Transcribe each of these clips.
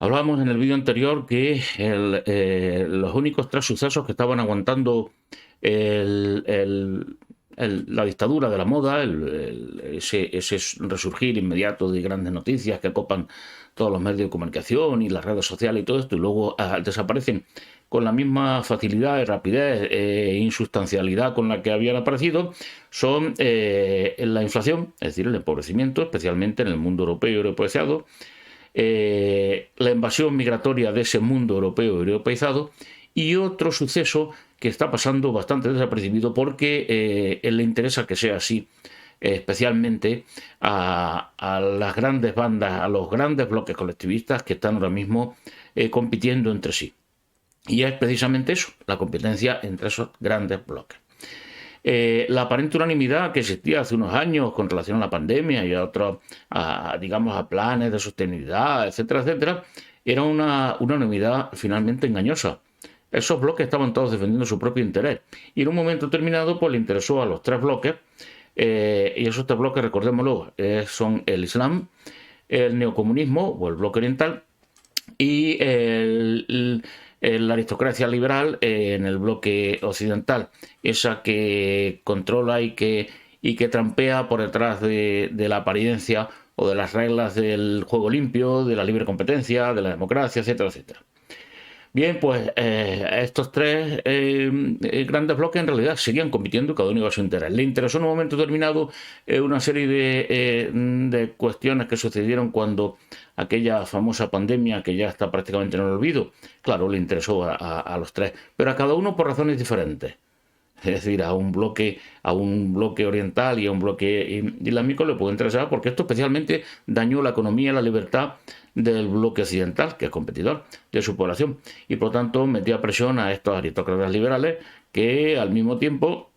Hablábamos en el vídeo anterior que los únicos tres sucesos que estaban aguantando el- el- la dictadura de la moda, ese resurgir inmediato de grandes noticias que copan todos los medios de comunicación y las redes sociales y todo esto, y luego desaparecen con la misma facilidad y rapidez e insustancialidad con la que habían aparecido, son la inflación, es decir, el empobrecimiento, especialmente en el mundo europeo y europeizado, la invasión migratoria de ese mundo europeo y europeizado, y otro suceso que está pasando bastante desapercibido porque le interesa que sea así, especialmente a las grandes bandas, a los grandes bloques colectivistas que están ahora mismo compitiendo entre sí. Y es precisamente eso, la competencia entre esos grandes bloques. La aparente unanimidad que existía hace unos años con relación a la pandemia y a otros, digamos, a planes de sostenibilidad, etcétera, etcétera, era una unanimidad finalmente engañosa. Esos bloques estaban todos defendiendo su propio interés. Y en un momento determinado, pues le interesó a los tres bloques, y esos tres bloques, recordémoslo, son el Islam, el neocomunismo o el bloque oriental y la aristocracia liberal en el bloque occidental, esa que controla y que trampea por detrás de la apariencia o de las reglas del juego limpio, de la libre competencia, de la democracia, etcétera, etcétera. Bien, pues estos tres grandes bloques en realidad seguían compitiendo, cada uno iba a su interés. Le interesó en un momento determinado una serie de cuestiones que sucedieron cuando aquella famosa pandemia, que ya está prácticamente en el olvido, claro, le interesó a los tres, pero a cada uno por razones diferentes. Es decir, a un bloque oriental y a un bloque islámico le puede interesar porque esto especialmente dañó la economía y la libertad del bloque occidental, que es competidor de su población, y por lo tanto metía presión a estos aristócratas liberales que al mismo tiempo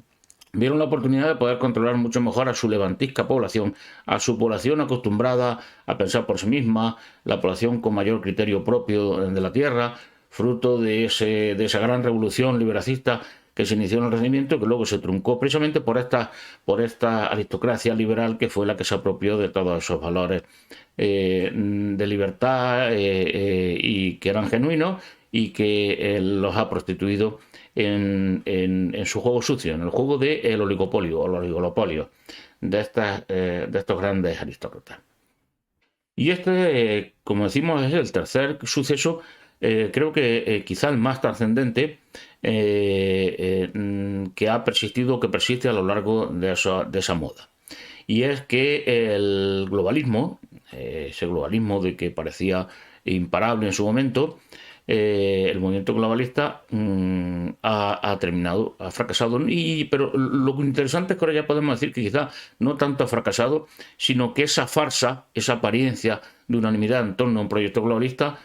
vieron la oportunidad de poder controlar mucho mejor a su levantisca población, a su población acostumbrada a pensar por sí misma, la población con mayor criterio propio de la tierra, fruto de esa gran revolución liberacista que se inició en el Renacimiento, que luego se truncó precisamente por esta aristocracia liberal que fue la que se apropió de todos esos valores de libertad y que eran genuinos y que los ha prostituido en su juego sucio, en el juego del oligopolio o el oligopolio de estos grandes aristócratas. Y como decimos, es el tercer suceso, creo que quizá el más trascendente que ha persistido, que persiste a lo largo de esa moda. Y es que el globalismo, ese globalismo de que parecía imparable en su momento, el movimiento globalista ha terminado, ha fracasado. Pero lo interesante es que ahora ya podemos decir que quizá no tanto ha fracasado, sino que esa farsa, esa apariencia de unanimidad en torno a un proyecto globalista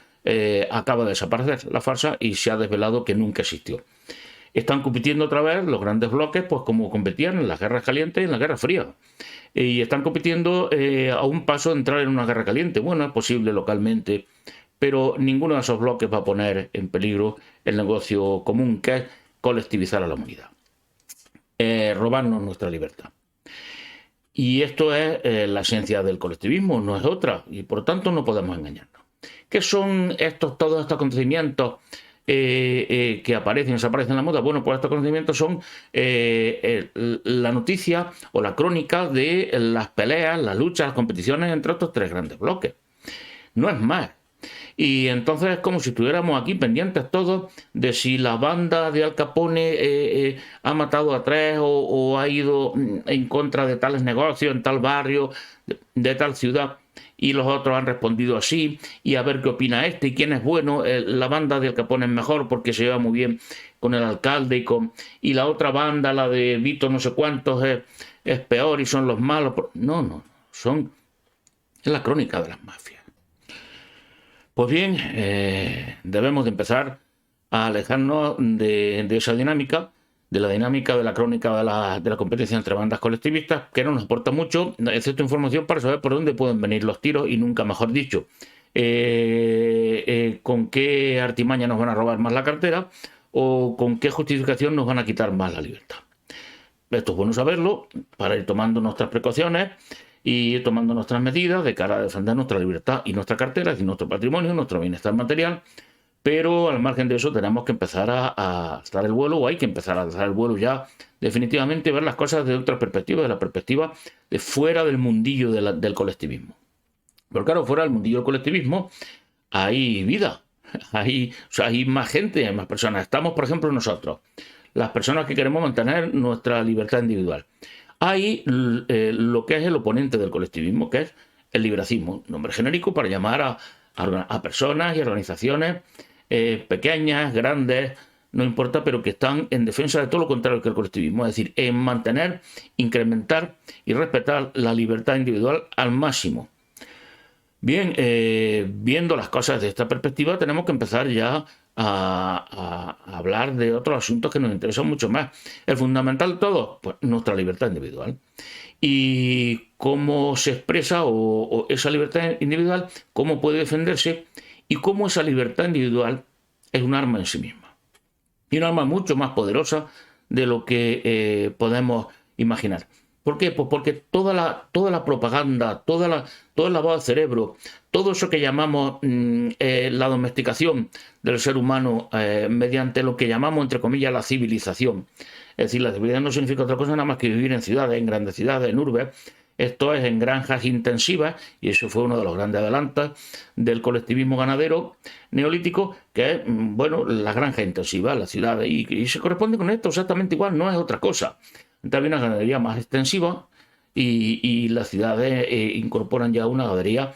acaba de desaparecer, la farsa, y se ha desvelado que nunca existió. Están compitiendo otra vez los grandes bloques, pues como competían en las guerras calientes y en la Guerra Fría. Y están compitiendo a un paso de entrar en una guerra caliente. Bueno, es posible localmente, pero ninguno de esos bloques va a poner en peligro el negocio común, que es colectivizar a la humanidad, robarnos nuestra libertad. Y esto es la esencia del colectivismo, no es otra, y por tanto no podemos engañarnos. ¿Qué son todos estos acontecimientos que aparecen y desaparecen en la moda? Bueno, pues estos acontecimientos son la noticia o la crónica de las peleas, las luchas, las competiciones entre estos tres grandes bloques. No es más. Y entonces es como si estuviéramos aquí pendientes todos de si la banda de Al Capone ha matado a tres o ha ido en contra de tales negocios en tal barrio, de tal ciudad, y los otros han respondido así, y a ver qué opina este y quién es bueno. La banda de Al Capone es mejor porque se lleva muy bien con el alcalde y la otra banda, la de Vito no sé cuántos, es peor y son los malos. No, no, es la crónica de las mafias. Pues bien, debemos de empezar a alejarnos de esa dinámica, de la dinámica de la crónica de la competencia entre bandas colectivistas, que no nos aporta mucho, excepto información para saber por dónde pueden venir los tiros y nunca mejor dicho, con qué artimaña nos van a robar más la cartera o con qué justificación nos van a quitar más la libertad. Esto es bueno saberlo para ir tomando nuestras precauciones y tomando nuestras medidas de cara a defender nuestra libertad y nuestra cartera, es decir, nuestro patrimonio, nuestro bienestar material. Pero al margen de eso tenemos que empezar a alzar el vuelo, o hay que empezar a alzar el vuelo ya, definitivamente, ver las cosas de otra perspectiva, de la perspectiva de fuera del mundillo del colectivismo. Pero claro, fuera del mundillo del colectivismo hay vida, hay más gente, hay más personas. Estamos, por ejemplo, nosotros, las personas que queremos mantener nuestra libertad individual. Hay lo que es el oponente del colectivismo, que es el liberacismo, nombre genérico para llamar a personas y organizaciones pequeñas, grandes, no importa, pero que están en defensa de todo lo contrario que el colectivismo, es decir, en mantener, incrementar y respetar la libertad individual al máximo. Bien, viendo las cosas de esta perspectiva, tenemos que empezar ya a hablar de otros asuntos que nos interesan mucho más. El fundamental de todo, pues nuestra libertad individual. Y cómo se expresa o esa libertad individual, cómo puede defenderse y cómo esa libertad individual es un arma en sí misma. Y un arma mucho más poderosa de lo que podemos imaginar. ¿Por qué? Pues porque toda la propaganda, todo el lavado del cerebro, todo eso que llamamos la domesticación del ser humano mediante lo que llamamos, entre comillas, la civilización. Es decir, la civilización no significa otra cosa nada más que vivir en ciudades, en grandes ciudades, en urbes. Esto es en granjas intensivas, y eso fue uno de los grandes adelantos del colectivismo ganadero neolítico, que es, bueno, las granjas intensivas, las ciudades, y se corresponde con esto exactamente igual, no es otra cosa. También una ganadería más extensiva y las ciudades incorporan ya una ganadería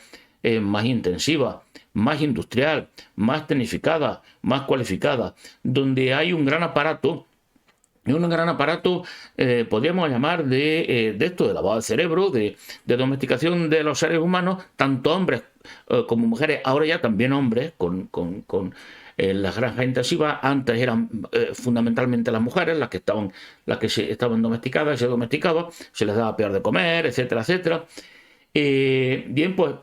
más intensiva, más industrial, más tecnificada, más cualificada, donde hay un gran aparato, podríamos llamar de esto, de lavado del cerebro, de domesticación de los seres humanos, tanto hombres como mujeres, ahora ya también hombres, con las granjas intensivas. Antes eran fundamentalmente las mujeres las que estaban domesticadas y se domesticaban, se les daba peor de comer, etcétera, etcétera. Bien, pues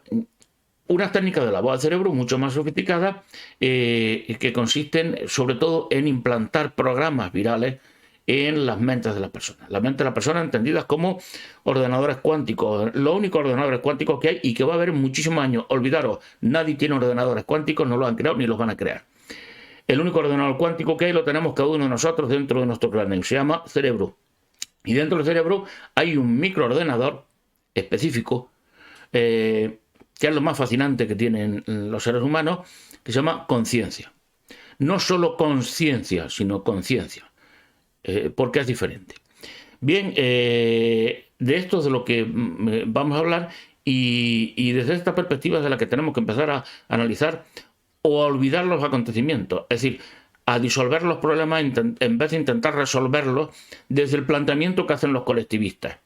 unas técnicas de lavado del cerebro mucho más sofisticadas que consisten sobre todo en implantar programas virales en las mentes de las personas. Las mentes de las personas entendidas como ordenadores cuánticos, los únicos ordenadores cuánticos que hay y que va a haber en muchísimos años. Olvidaros, nadie tiene ordenadores cuánticos, no los han creado ni los van a crear. El único ordenador cuántico que hay lo tenemos cada uno de nosotros dentro de nuestro cráneo, se llama cerebro. Y dentro del cerebro hay un microordenador específico, que es lo más fascinante que tienen los seres humanos, que se llama conciencia. No solo conciencia, sino conciencia, porque es diferente. Bien, de esto es de lo que vamos a hablar, y desde esta perspectiva es de la que tenemos que empezar a analizar o a olvidar los acontecimientos, es decir, a disolver los problemas en vez de intentar resolverlos desde el planteamiento que hacen los colectivistas.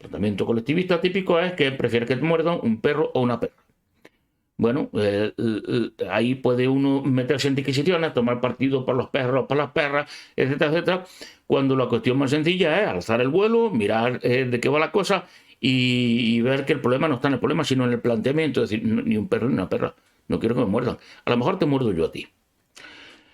El planteamiento colectivista típico es que prefiere que te muerdan un perro o una perra. Bueno, ahí puede uno meterse en disquisiciones, tomar partido por los perros, por las perras, etcétera, etcétera, cuando la cuestión más sencilla es alzar el vuelo, mirar de qué va la cosa y ver que el problema no está en el problema, sino en el planteamiento, es decir, ni un perro ni una perra. No quiero que me muerdan. A lo mejor te muerdo yo a ti.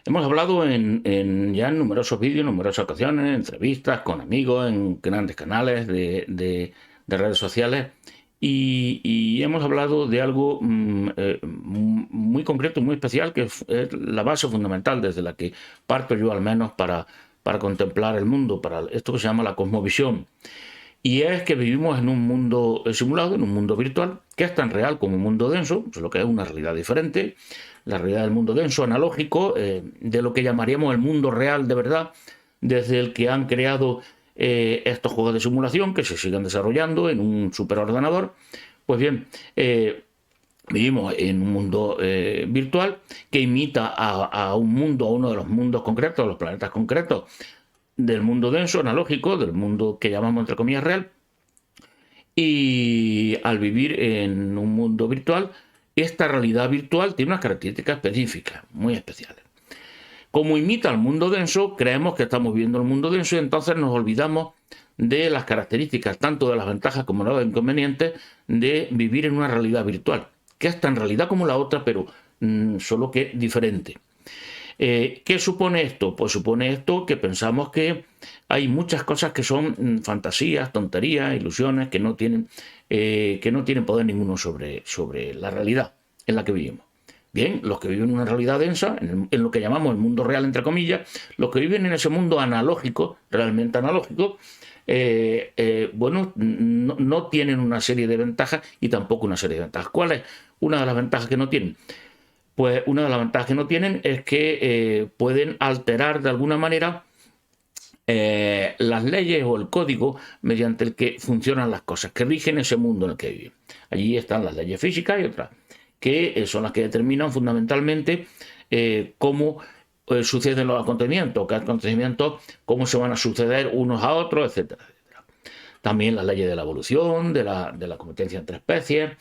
Hemos hablado ya en numerosos vídeos, en numerosas ocasiones, entrevistas con amigos, en grandes canales de redes sociales, y hemos hablado de algo muy concreto, muy especial, que es la base fundamental desde la que parto yo al menos para contemplar el mundo, para esto que se llama la cosmovisión. Y es que vivimos en un mundo simulado, en un mundo virtual, que es tan real como un mundo denso, solo que es una realidad diferente, la realidad del mundo denso, analógico, de lo que llamaríamos el mundo real de verdad, desde el que han creado estos juegos de simulación que se siguen desarrollando en un superordenador. Pues bien, vivimos en un mundo virtual que imita a uno de los mundos concretos, los planetas concretos, del mundo denso, analógico, del mundo que llamamos entre comillas real, y al vivir en un mundo virtual, esta realidad virtual tiene unas características específicas, muy especiales. Como imita al mundo denso, creemos que estamos viviendo el mundo denso y entonces nos olvidamos de las características, tanto de las ventajas como de los inconvenientes, de vivir en una realidad virtual, que es tan realidad como la otra, pero solo que diferente. ¿Qué supone esto? Pues supone esto que pensamos que hay muchas cosas que son fantasías, tonterías, ilusiones, que no tienen poder ninguno sobre la realidad en la que vivimos. Bien, los que viven en una realidad densa, en lo que llamamos el mundo real, entre comillas, los que viven en ese mundo analógico, realmente analógico, bueno, no tienen una serie de ventajas y tampoco una serie de ventajas. ¿Cuál es una de las ventajas que no tienen? Pues una de las ventajas que no tienen es que pueden alterar de alguna manera las leyes o el código mediante el que funcionan las cosas, que rigen ese mundo en el que viven. Allí están las leyes físicas y otras, que son las que determinan fundamentalmente cómo suceden los acontecimientos, qué acontecimientos, cómo se van a suceder unos a otros, etcétera, etcétera. También las leyes de la evolución, de la competencia entre especies,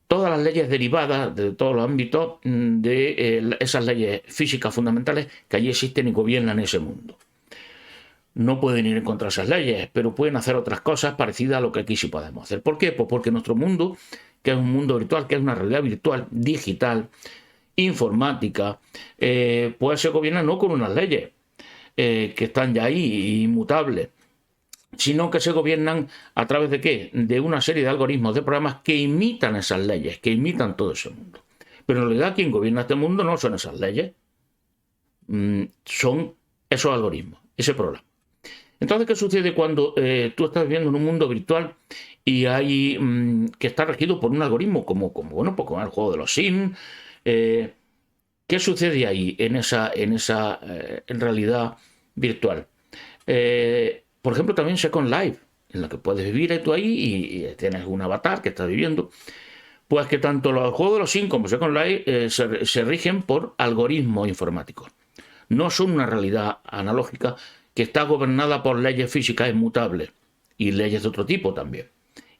todas las leyes derivadas de todos los ámbitos de esas leyes físicas fundamentales que allí existen y gobiernan ese mundo. No pueden ir en contra de esas leyes, pero pueden hacer otras cosas parecidas a lo que aquí sí podemos hacer. ¿Por qué? Pues porque nuestro mundo, que es un mundo virtual, que es una realidad virtual, digital, informática, pues se gobierna no con unas leyes que están ya ahí, inmutables, sino que se gobiernan a través de ¿qué? De una serie de algoritmos, de programas que imitan esas leyes, que imitan todo ese mundo. Pero en realidad quien gobierna este mundo no son esas leyes, son esos algoritmos, ese programa. Entonces, ¿qué sucede cuando tú estás viviendo en un mundo virtual y hay que está regido por un algoritmo bueno, pues como el juego de los Sims? ¿Qué sucede ahí en esa en realidad virtual? Por ejemplo, también Second Life, en la que puedes vivir tú ahí y tienes un avatar que estás viviendo. Pues que tanto los juegos de los Sims como Second Life se rigen por algoritmos informáticos. No son una realidad analógica que está gobernada por leyes físicas inmutables y leyes de otro tipo también,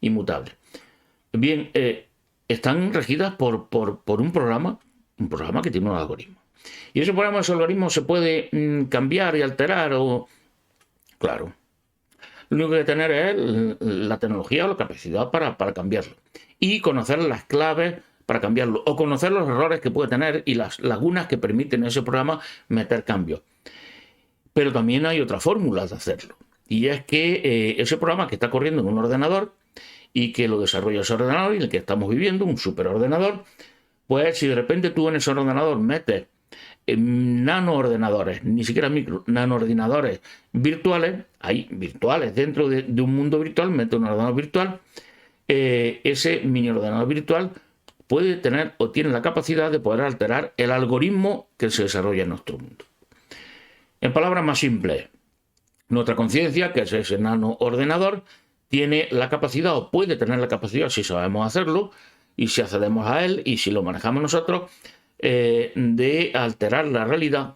inmutables. Bien, están regidas por un programa que tiene un algoritmo. Y ese programa, ese algoritmo se puede cambiar y alterar Claro. Lo único que hay que tener es la tecnología o la capacidad para cambiarlo. Y conocer las claves para cambiarlo. O conocer los errores que puede tener y las lagunas que permiten a ese programa meter cambios. Pero también hay otra fórmula de hacerlo. Y es que ese programa que está corriendo en un ordenador y que lo desarrolla ese ordenador y en el que estamos viviendo, un superordenador, pues si de repente tú en ese ordenador metes nanoordenadores, ni siquiera micro, nanoordenadores virtuales, hay virtuales dentro de un mundo virtual, mete un ordenador virtual, ese mini ordenador virtual puede tener o tiene la capacidad de poder alterar el algoritmo que se desarrolla en nuestro mundo. En palabras más simples, nuestra conciencia, que es ese nanoordenador, tiene la capacidad o puede tener la capacidad, si sabemos hacerlo y si accedemos a él y si lo manejamos nosotros, de alterar la realidad,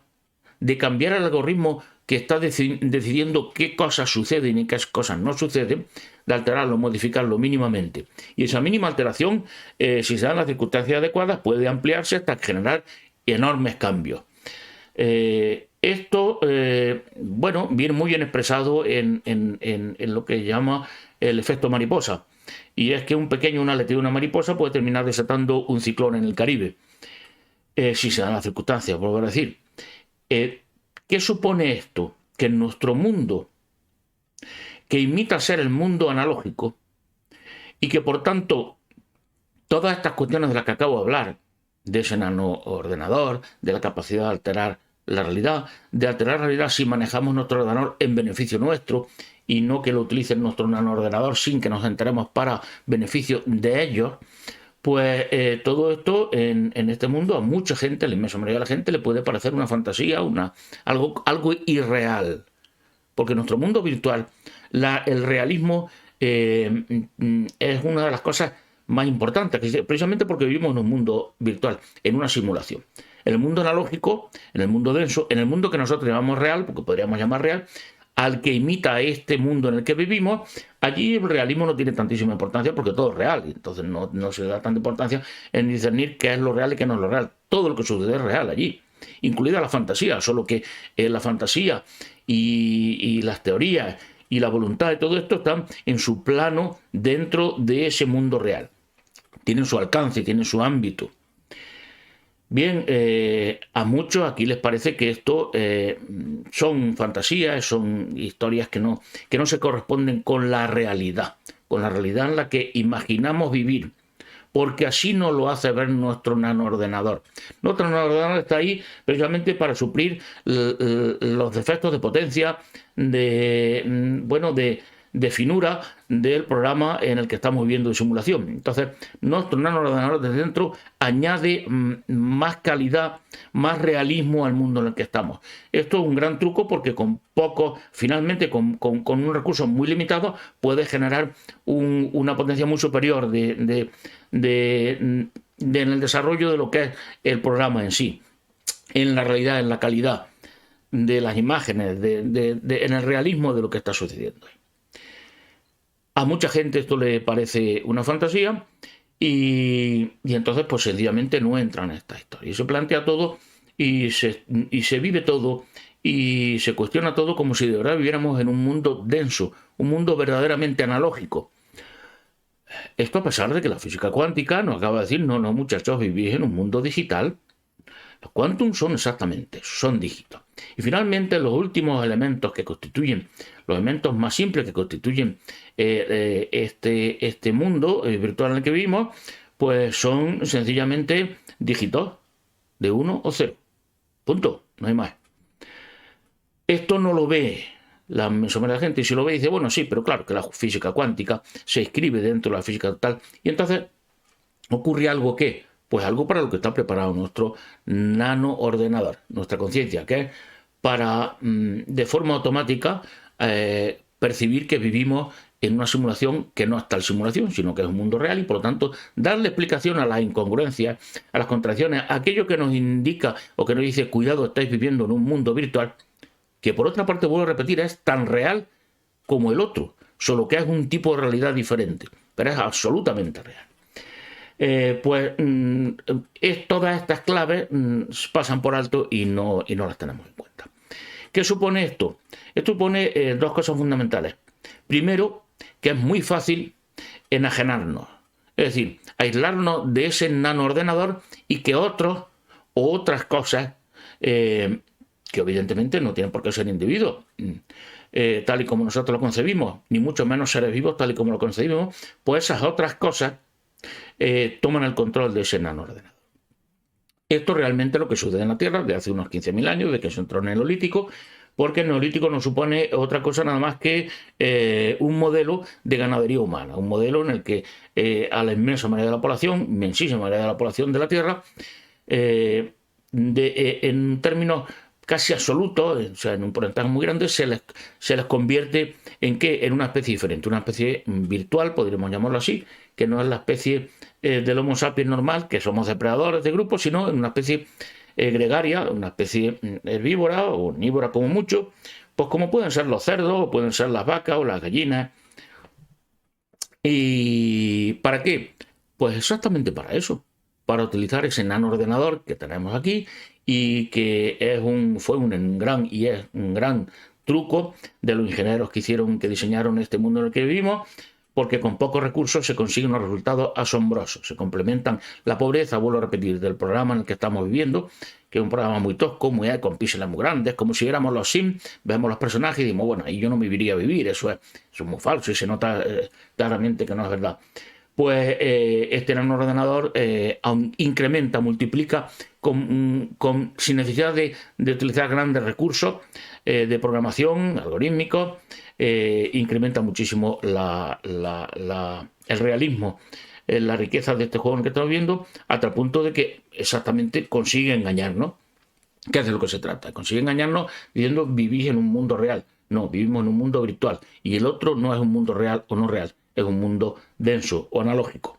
de cambiar el algoritmo que está decidiendo qué cosas suceden y qué cosas no suceden, de alterarlo, modificarlo mínimamente. Y esa mínima alteración, si se dan las circunstancias adecuadas, puede ampliarse hasta generar enormes cambios. Esto, bueno, viene muy bien expresado en lo que llama el efecto mariposa. Y es que una aleteo de una mariposa puede terminar desatando un ciclón en el Caribe. Si se dan las circunstancias, vuelvo a decir. ¿Qué supone esto? Que en nuestro mundo, que imita ser el mundo analógico, y que por tanto todas estas cuestiones de las que acabo de hablar, de ese nanoordenador, de la capacidad de alterar la realidad, de alterar la realidad si manejamos nuestro ordenador en beneficio nuestro y no que lo utilicen nuestro nanoordenador sin que nos enteremos para beneficio de ellos, pues todo esto en este mundo a mucha gente, a la inmensa mayoría de la gente, le puede parecer una fantasía, algo irreal. Porque en nuestro mundo virtual el realismo es una de las cosas más importantes, precisamente porque vivimos en un mundo virtual, en una simulación. En el mundo analógico, en el mundo denso, en el mundo que nosotros llamamos real, porque podríamos llamar real, al que imita a este mundo en el que vivimos, allí el realismo no tiene tantísima importancia porque todo es real, y entonces no se da tanta importancia en discernir qué es lo real y qué no es lo real. Todo lo que sucede es real allí, incluida la fantasía, solo que la fantasía y las teorías y la voluntad de todo esto están en su plano dentro de ese mundo real. Tienen su alcance, tienen su ámbito. Bien, a muchos aquí les parece que esto son fantasías, son historias que no se corresponden con la realidad en la que imaginamos vivir, porque así nos lo hace ver nuestro nanoordenador. Nuestro nanoordenador está ahí precisamente para suplir los defectos de potencia, bueno, de finura del programa en el que estamos viviendo de simulación. Entonces, nuestro nanoordenador desde dentro añade más calidad, más realismo al mundo en el que estamos. Esto es un gran truco porque con poco, finalmente con un recurso muy limitado, puede generar una potencia muy superior en el desarrollo de lo que es el programa en sí, en la realidad, en la calidad de las imágenes, en el realismo de lo que está sucediendo. A mucha gente esto le parece una fantasía y entonces pues sencillamente no entran en esta historia. Y se plantea todo y se vive todo y se cuestiona todo como si de verdad viviéramos en un mundo denso, un mundo verdaderamente analógico. Esto a pesar de que la física cuántica nos acaba de decir, no, no muchachos, vivís en un mundo digital. Los quantum son exactamente, son dígitos. Y finalmente los últimos elementos que constituyen, los elementos más simples que constituyen este mundo virtual en el que vivimos, pues son sencillamente dígitos de 1 o 0. Punto, no hay más. Esto no lo ve la inmensa mayoría de la gente, y si lo ve dice, bueno, sí, pero claro que la física cuántica se inscribe dentro de la física total, y entonces ocurre algo que, pues algo para lo que está preparado nuestro nanoordenador, nuestra conciencia, que es para de forma automática percibir que vivimos en una simulación que no es tal simulación, sino que es un mundo real y por lo tanto darle explicación a las incongruencias, a las contradicciones, a aquello que nos indica o que nos dice, cuidado, estáis viviendo en un mundo virtual, que por otra parte, vuelvo a repetir, es tan real como el otro, solo que es un tipo de realidad diferente, pero es absolutamente real. Todas estas claves pasan por alto y no las tenemos en cuenta. ¿Qué supone esto? Esto supone dos cosas fundamentales. Primero, que es muy fácil enajenarnos, es decir, aislarnos de ese nanoordenador y que otros o otras cosas, que evidentemente no tienen por qué ser individuos, tal y como nosotros lo concebimos, ni mucho menos seres vivos tal y como lo concebimos, pues esas otras cosas toman el control de ese nanoordenador. Esto realmente es lo que sucede en la Tierra desde hace unos 15.000 años, de que se entró en el Neolítico, porque el Neolítico no supone otra cosa nada más que un modelo de ganadería humana, un modelo en el que a la inmensa mayoría de la población, inmensísima mayoría de la población de la Tierra, en términos casi absolutos, o sea, en un porcentaje muy grande, se les convierte en ¿qué? En una especie diferente, una especie virtual, podríamos llamarlo así, que no es la especie del Homo sapiens normal, que somos depredadores de grupos, sino en una especie gregaria, una especie herbívora o omnívora como mucho, pues como pueden ser los cerdos, o pueden ser las vacas o las gallinas. ¿Y para qué? Pues exactamente para eso, para utilizar ese nanoordenador que tenemos aquí y que fue un gran truco de los ingenieros que diseñaron este mundo en el que vivimos, porque con pocos recursos se consiguen unos resultados asombrosos. Se complementan la pobreza, vuelvo a repetir, del programa en el que estamos viviendo, que es un programa muy tosco, con píxeles muy grandes, como si viéramos los Sims, vemos los personajes y decimos, bueno, ahí yo no me viviría a vivir, eso es muy falso y se nota claramente que no es verdad. Pues este nanoordenador incrementa, multiplica sin necesidad de utilizar grandes recursos de programación, algorítmicos, incrementa muchísimo el realismo, la riqueza de este juego en el que estamos viendo, hasta el punto de que exactamente consigue engañarnos. ¿Qué es de lo que se trata? Consigue engañarnos diciendo vivís en un mundo real. No, vivimos en un mundo virtual. Y el otro no es un mundo real o no real, es un mundo denso o analógico.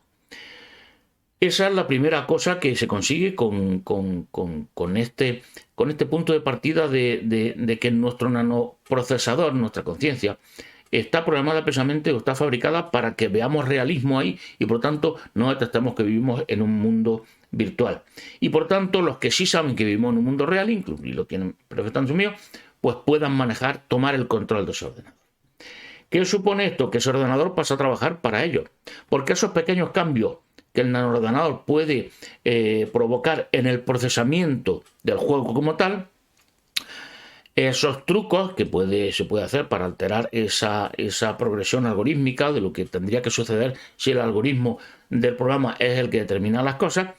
Esa es la primera cosa que se consigue con este punto de partida de que nuestro nanoprocesador, nuestra conciencia, está programada precisamente o está fabricada para que veamos realismo ahí y por tanto no detectemos que vivimos en un mundo virtual. Y por tanto los que sí saben que vivimos en un mundo real, y lo tienen perfectamente asumido, pues puedan tomar el control de ese ordenador. ¿Qué supone esto? Que ese ordenador pasa a trabajar para ellos. Porque esos pequeños cambios que el nanoordenador puede provocar en el procesamiento del juego como tal, esos trucos que se puede hacer para alterar esa progresión algorítmica de lo que tendría que suceder si el algoritmo del programa es el que determina las cosas,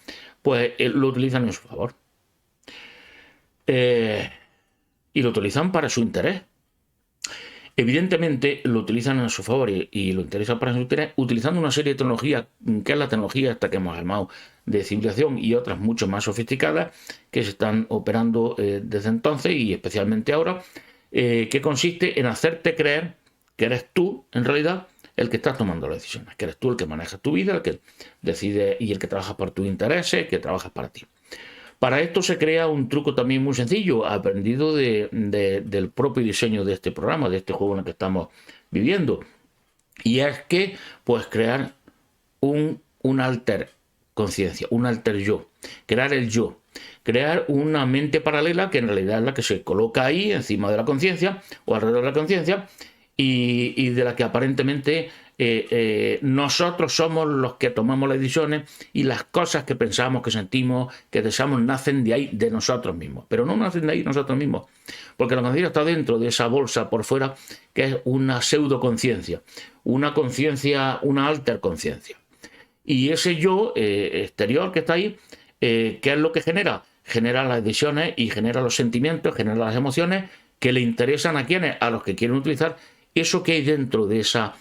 pues lo utilizan en su favor. Y lo utilizan para su interés. Evidentemente lo utilizan a su favor y lo utilizan para su interés, utilizando una serie de tecnologías, que es la tecnología esta que hemos llamado de civilización, y otras mucho más sofisticadas que se están operando desde entonces y especialmente ahora, que consiste en hacerte creer que eres tú, en realidad, el que estás tomando las decisiones, que eres tú el que maneja tu vida, el que decide y el que trabaja por tus intereses, que trabajas para ti. Para esto se crea un truco también muy sencillo, aprendido del propio diseño de este programa, de este juego en el que estamos viviendo. Y es que, pues, crear un alter conciencia, un alter yo, crear el yo, crear una mente paralela que en realidad es la que se coloca ahí encima de la conciencia o alrededor de la conciencia y de la que aparentemente nosotros somos los que tomamos las decisiones y las cosas que pensamos, que sentimos, que deseamos, nacen de ahí, de nosotros mismos. Pero no nacen de ahí nosotros mismos, porque la conciencia está dentro de esa bolsa por fuera, que es una pseudoconciencia, una conciencia, una alter conciencia. Y ese yo exterior que está ahí, ¿qué es lo que genera? Genera las decisiones y genera los sentimientos, genera las emociones que le interesan a quienes, a los que quieren utilizar eso que hay dentro de esa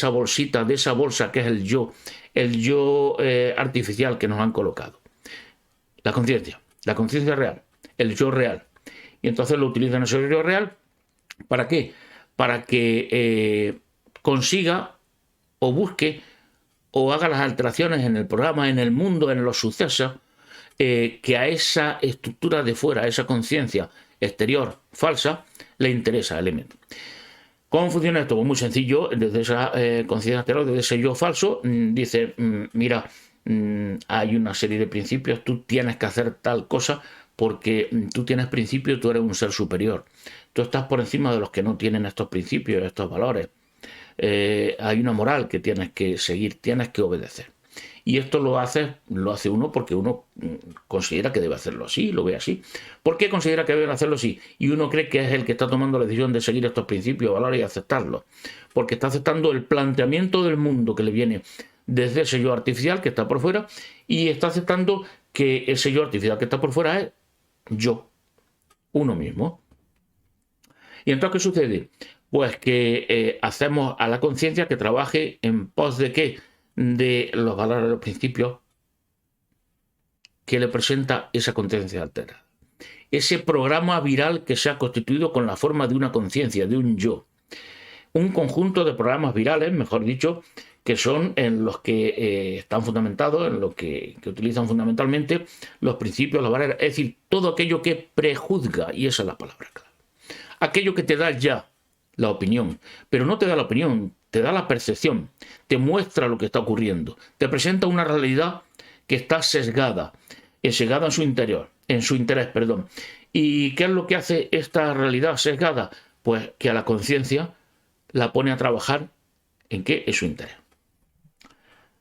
bolsita, de esa bolsa que es el yo artificial que nos han colocado. La conciencia real, el yo real. Y entonces lo utilizan ese yo real, ¿para qué? Para que consiga o busque o haga las alteraciones en el programa, en el mundo, en los sucesos, que a esa estructura de fuera, a esa conciencia exterior falsa, le interesa el elemento. ¿Cómo funciona esto? Pues muy sencillo, desde esa conciencia exterior, desde ese yo falso, dice, mira, hay una serie de principios, tú tienes que hacer tal cosa porque tú tienes principios, tú eres un ser superior. Tú estás por encima de los que no tienen estos principios, estos valores. Hay una moral que tienes que seguir, tienes que obedecer. Y esto lo hace uno porque uno considera que debe hacerlo así, lo ve así. ¿Por qué considera que debe hacerlo así? Y uno cree que es el que está tomando la decisión de seguir estos principios, valores y aceptarlos. Porque está aceptando el planteamiento del mundo que le viene desde ese yo artificial que está por fuera y está aceptando que ese yo artificial que está por fuera es yo, uno mismo. ¿Y entonces qué sucede? Pues que hacemos a la conciencia que trabaje en pos de ¿qué? De los valores, de los principios que le presenta esa conciencia alterada. Ese programa viral que se ha constituido con la forma de una conciencia, de un yo. Un conjunto de programas virales, mejor dicho, que son en los que están fundamentados, en los que utilizan fundamentalmente los principios, los valores, es decir, todo aquello que prejuzga, y esa es la palabra clave. Aquello que te da ya la opinión, pero no te da la opinión, te da la percepción, te muestra lo que está ocurriendo, te presenta una realidad que está sesgada en su interior, en su interés, perdón. ¿Y qué es lo que hace esta realidad sesgada? Pues que a la conciencia la pone a trabajar en qué es su interés.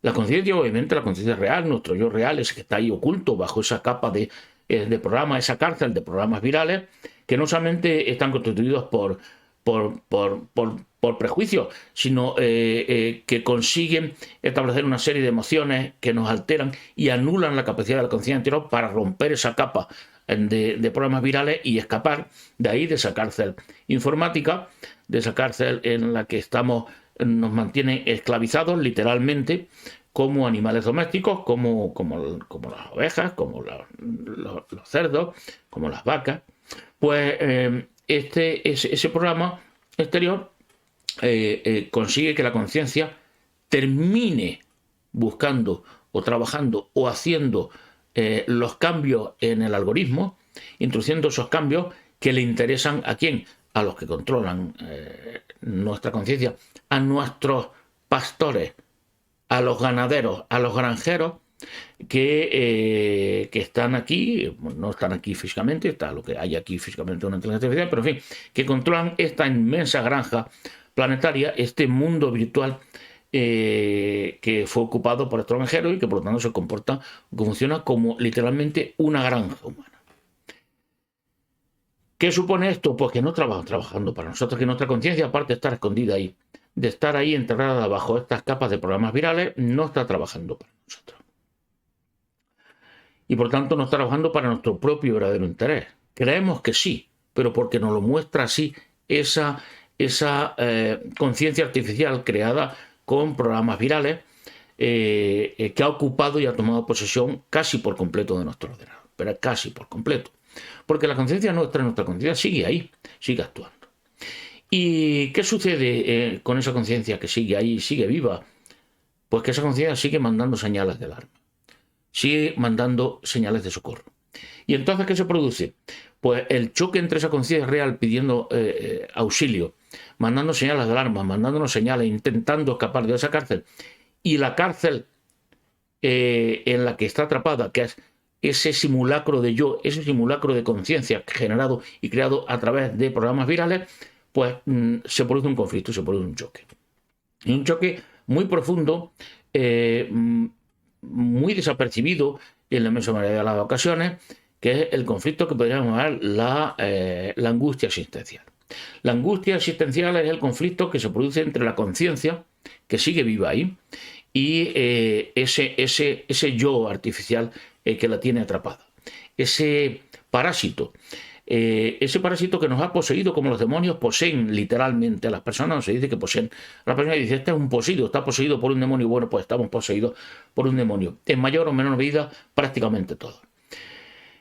La conciencia, obviamente, la conciencia real, nuestro yo real, es que está ahí oculto bajo esa capa de programa, esa cárcel de programas virales, que no solamente están constituidos por prejuicios, sino que consiguen establecer una serie de emociones que nos alteran y anulan la capacidad de la conciencia anterior para romper esa capa de programas virales y escapar de ahí, de esa cárcel informática, de esa cárcel en la que nos mantienen esclavizados literalmente como animales domésticos, como las ovejas, como los cerdos, como las vacas. Pues ese programa exterior consigue que la conciencia termine buscando o trabajando o haciendo los cambios en el algoritmo, introduciendo esos cambios que le interesan ¿a quién? A los que controlan nuestra conciencia, a nuestros pastores, a los ganaderos, a los granjeros que están aquí, no están aquí físicamente, está lo que hay aquí físicamente una inteligencia artificial, pero en fin, que controlan esta inmensa granja planetaria, este mundo virtual que fue ocupado por extranjeros y que por lo tanto se comporta, que funciona como literalmente una granja humana. ¿Qué supone esto? Pues que no trabajan trabajando para nosotros, que nuestra conciencia, aparte de estar escondida ahí, de estar ahí enterrada bajo estas capas de programas virales, no está trabajando para nosotros. Y por tanto no está trabajando para nuestro propio verdadero interés. Creemos que sí, pero porque nos lo muestra así esa conciencia artificial creada con programas virales que ha ocupado y ha tomado posesión casi por completo de nuestro ordenador, pero casi por completo. Porque la conciencia nuestra conciencia sigue ahí, sigue actuando. ¿Y qué sucede con esa conciencia que sigue ahí, sigue viva? Pues que esa conciencia sigue mandando señales de alarma, sigue mandando señales de socorro. ¿Y entonces qué se produce? Pues el choque entre esa conciencia real pidiendo auxilio, mandando señales de alarma, mandándonos señales, intentando escapar de esa cárcel, y la cárcel en la que está atrapada, que es ese simulacro de yo, ese simulacro de conciencia generado y creado a través de programas virales, pues se produce un conflicto, se produce un choque. Y un choque muy profundo, muy desapercibido en la inmensa mayoría de las ocasiones, que es el conflicto que podríamos llamar la angustia existencial. La angustia existencial es el conflicto que se produce entre la conciencia, que sigue viva ahí, y ese yo artificial que la tiene atrapada. Ese parásito que nos ha poseído, como los demonios poseen literalmente a las personas. Se dice que poseen a la persona, y dice: este es un poseído, está poseído por un demonio. Bueno, pues estamos poseídos por un demonio, en mayor o menor medida, prácticamente todo.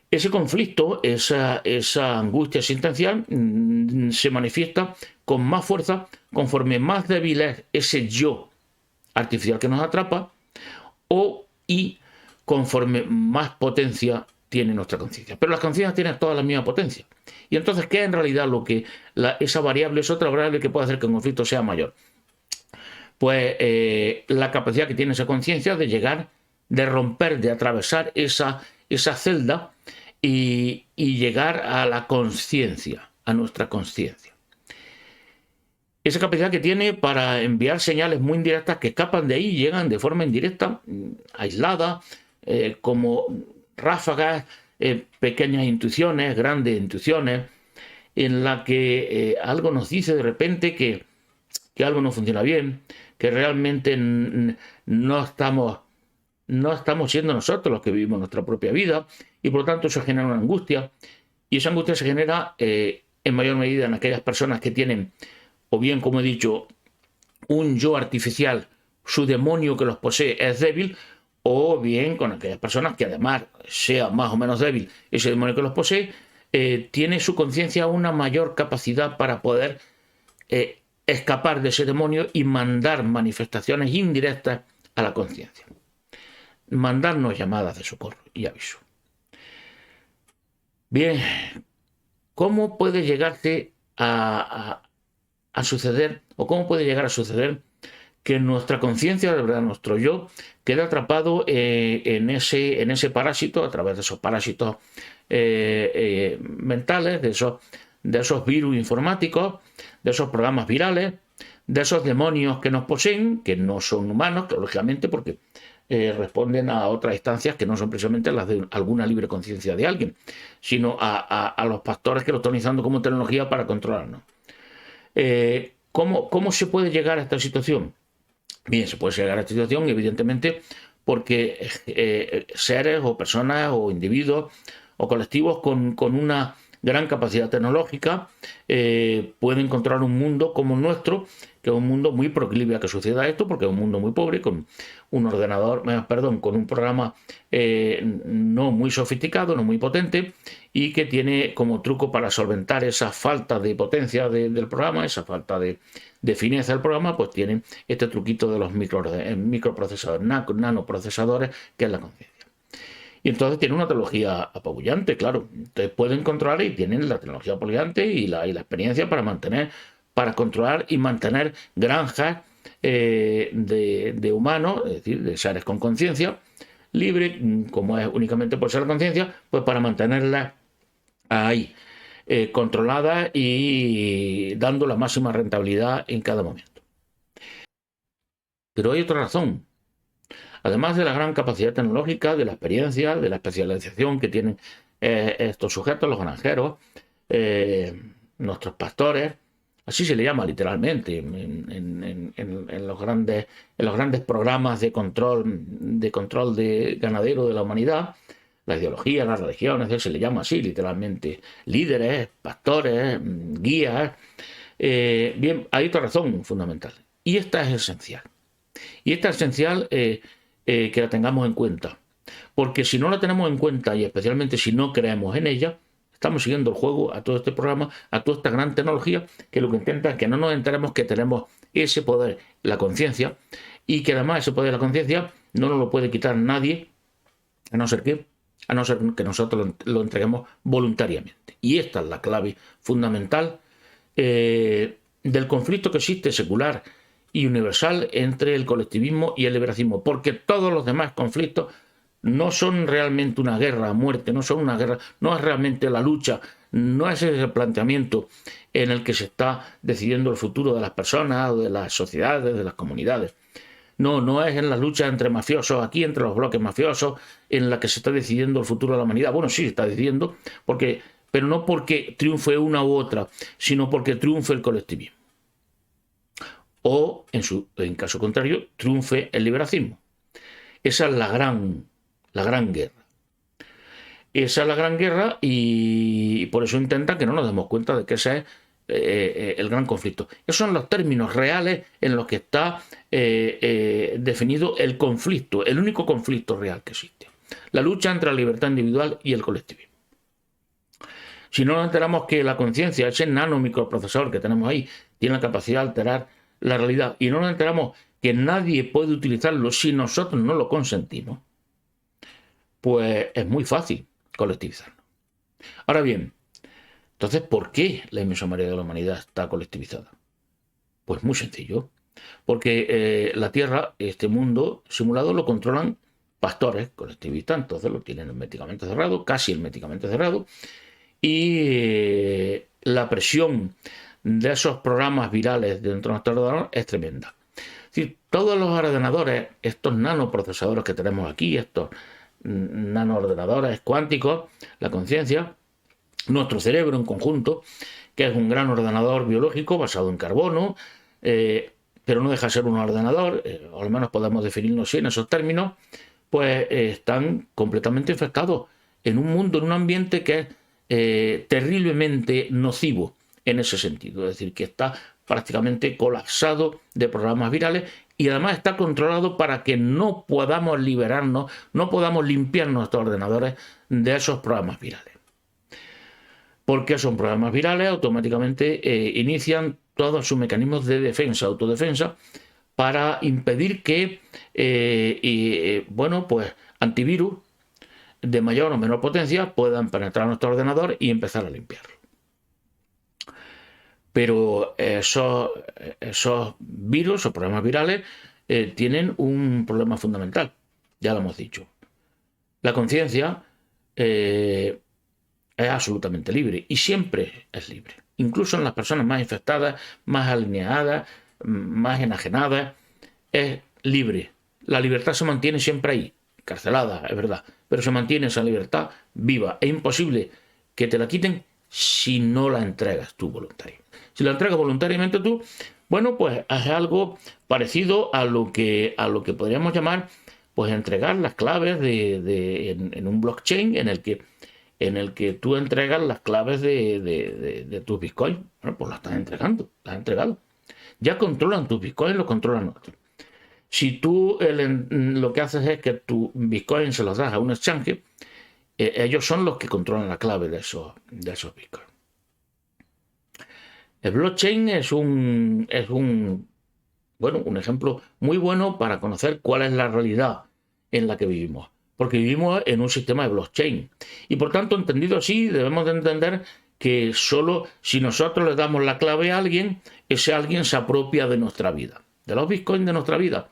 Ese conflicto, esa angustia existencial, se manifiesta con más fuerza conforme más débil es ese yo artificial que nos atrapa, y conforme más potencia tiene nuestra conciencia. Pero las conciencias tienen todas la misma potencia. Y entonces, ¿qué es en realidad lo que esa variable, es otra variable que puede hacer que el conflicto sea mayor? Pues la capacidad que tiene esa conciencia de llegar, de romper, de atravesar esa celda y llegar a la conciencia, a nuestra conciencia. Esa capacidad que tiene para enviar señales muy indirectas que escapan de ahí y llegan de forma indirecta, aislada, como ráfagas, pequeñas intuiciones, grandes intuiciones, en la que algo nos dice de repente que algo no funciona bien, que realmente no estamos siendo nosotros los que vivimos nuestra propia vida, y por lo tanto eso genera una angustia, y esa angustia se genera en mayor medida en aquellas personas que tienen, o bien, como he dicho, un yo artificial, su demonio que los posee es débil, o bien con aquellas personas que además sea más o menos débil ese demonio que los posee, tiene su conciencia una mayor capacidad para poder escapar de ese demonio y mandar manifestaciones indirectas a la conciencia, mandarnos llamadas de socorro y aviso. Bien, ¿cómo puede llegarse a suceder, o cómo puede llegar a suceder que nuestra conciencia, de verdad, nuestro yo, quede atrapado en ese parásito, a través de esos parásitos mentales, de esos virus informáticos, de esos programas virales, de esos demonios que nos poseen, que no son humanos, que, lógicamente, porque responden a otras instancias que no son precisamente las de alguna libre conciencia de alguien, sino a los pastores que lo están utilizando como tecnología para controlarnos. ¿Cómo se puede llegar a esta situación? Bien, se puede llegar a esta situación, evidentemente, porque seres o personas o individuos o colectivos con una gran capacidad tecnológica pueden encontrar un mundo como el nuestro, que es un mundo muy proclive a que suceda esto, porque es un mundo muy pobre, con un ordenador, con un programa no muy sofisticado, no muy potente, y que tiene como truco para solventar esa falta de potencia del programa, esa falta de fineza del programa, pues tienen este truquito de los microprocesadores, nanoprocesadores, que es la conciencia. Y entonces tiene una tecnología apabullante, claro. Ustedes pueden controlar, y tienen la tecnología apabullante y la experiencia para controlar y mantener granjas de humanos, es decir, de seres con conciencia libre, como es únicamente por ser la conciencia, pues para mantenerlas ahí, controladas y dando la máxima rentabilidad en cada momento. Pero hay otra razón. Además de la gran capacidad tecnológica, de la experiencia, de la especialización que tienen estos sujetos, los granjeros, eh, nuestros pastores, así se le llama literalmente en los grandes programas de control de ganadero de la humanidad, la ideología, las religiones, se le llama así literalmente, líderes, pastores, guías. Bien, hay otra razón fundamental, y esta es esencial. Y esta es esencial que la tengamos en cuenta. Porque si no la tenemos en cuenta, y especialmente si no creemos en ella, estamos siguiendo el juego a todo este programa, a toda esta gran tecnología, que lo que intenta es que no nos enteremos que tenemos ese poder, la conciencia, y que además ese poder de la conciencia no nos lo puede quitar nadie, a no ser que nosotros lo entreguemos voluntariamente. Y esta es la clave fundamental del conflicto que existe secular y universal entre el colectivismo y el liberacismo, porque todos los demás conflictos no son realmente una guerra a muerte, no son una guerra, no es realmente la lucha, no es ese planteamiento en el que se está decidiendo el futuro de las personas o de las sociedades, de las comunidades. No, no es en la lucha entre mafiosos, aquí entre los bloques mafiosos, en la que se está decidiendo el futuro de la humanidad. Bueno, sí, se está decidiendo, pero no porque triunfe una u otra, sino porque triunfe el colectivismo. O, en caso contrario, triunfe el liberacismo. Esa es la gran guerra. Esa es la gran guerra y por eso intentan que no nos demos cuenta de que ese es el gran conflicto. Esos son los términos reales en los que está definido el conflicto, el único conflicto real que existe. La lucha entre la libertad individual y el colectivismo. Si no nos enteramos que la conciencia, ese nano microprocesador que tenemos ahí, tiene la capacidad de alterar la realidad, y no nos enteramos que nadie puede utilizarlo si nosotros no lo consentimos, pues es muy fácil colectivizarlo. Ahora bien, entonces, ¿por qué la inmensa mayoría de la humanidad está colectivizada? Pues muy sencillo, porque la Tierra, este mundo simulado, lo controlan pastores colectivistas, entonces lo tienen herméticamente cerrado, casi herméticamente cerrado, y la presión de esos programas virales dentro de nuestro ordenador es tremenda. Es decir, todos los ordenadores, estos nanoprocesadores que tenemos aquí, estos nanoordenadores cuánticos, la conciencia, nuestro cerebro en conjunto, que es un gran ordenador biológico basado en carbono, pero no deja de ser un ordenador, o al menos podemos definirlo así en esos términos, pues están completamente infectados en un mundo, en un ambiente que es terriblemente nocivo en ese sentido, es decir, que está prácticamente colapsado de programas virales y además está controlado para que no podamos liberarnos, no podamos limpiar nuestros ordenadores de esos programas virales. Porque son programas virales, automáticamente inician todos sus mecanismos de defensa, autodefensa, para impedir que, pues antivirus de mayor o menor potencia puedan penetrar nuestro ordenador y empezar a limpiarlo. Pero esos virus o programas virales tienen un problema fundamental, ya lo hemos dicho. La conciencia es absolutamente libre y siempre es libre. Incluso en las personas más infectadas, más alineadas, más enajenadas, es libre. La libertad se mantiene siempre ahí, encarcelada, es verdad, pero se mantiene esa libertad viva. Es imposible que te la quiten si no la entregas tú voluntariamente. Si la entregas voluntariamente tú, bueno, pues es algo parecido a lo que podríamos llamar, pues entregar las claves en un blockchain en el que tú entregas las claves de tus bitcoins. Bueno, pues las estás entregando, las has entregado. Ya controlan tus bitcoins, los controlan otros. Si tú lo que haces es que tu bitcoin se los das a un exchange, ellos son los que controlan la clave de esos bitcoins. El blockchain es un ejemplo muy bueno para conocer cuál es la realidad en la que vivimos. Porque vivimos en un sistema de blockchain. Y por tanto, entendido así, debemos de entender que solo si nosotros le damos la clave a alguien, ese alguien se apropia de nuestra vida, de los bitcoins de nuestra vida,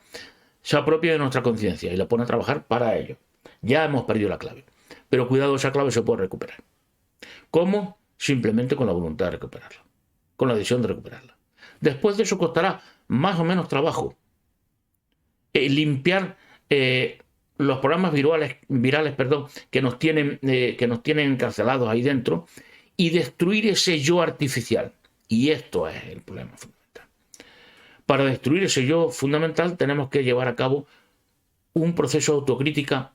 se apropia de nuestra conciencia y la pone a trabajar para ello. Ya hemos perdido la clave. Pero cuidado, esa clave se puede recuperar. ¿Cómo? Simplemente con la voluntad de recuperarla, con la decisión de recuperarla. Después de eso costará más o menos trabajo, limpiar los programas virales, perdón, que nos tienen encarcelados ahí dentro, y destruir ese yo artificial. Y esto es el problema fundamental. Para destruir ese yo fundamental tenemos que llevar a cabo un proceso de autocrítica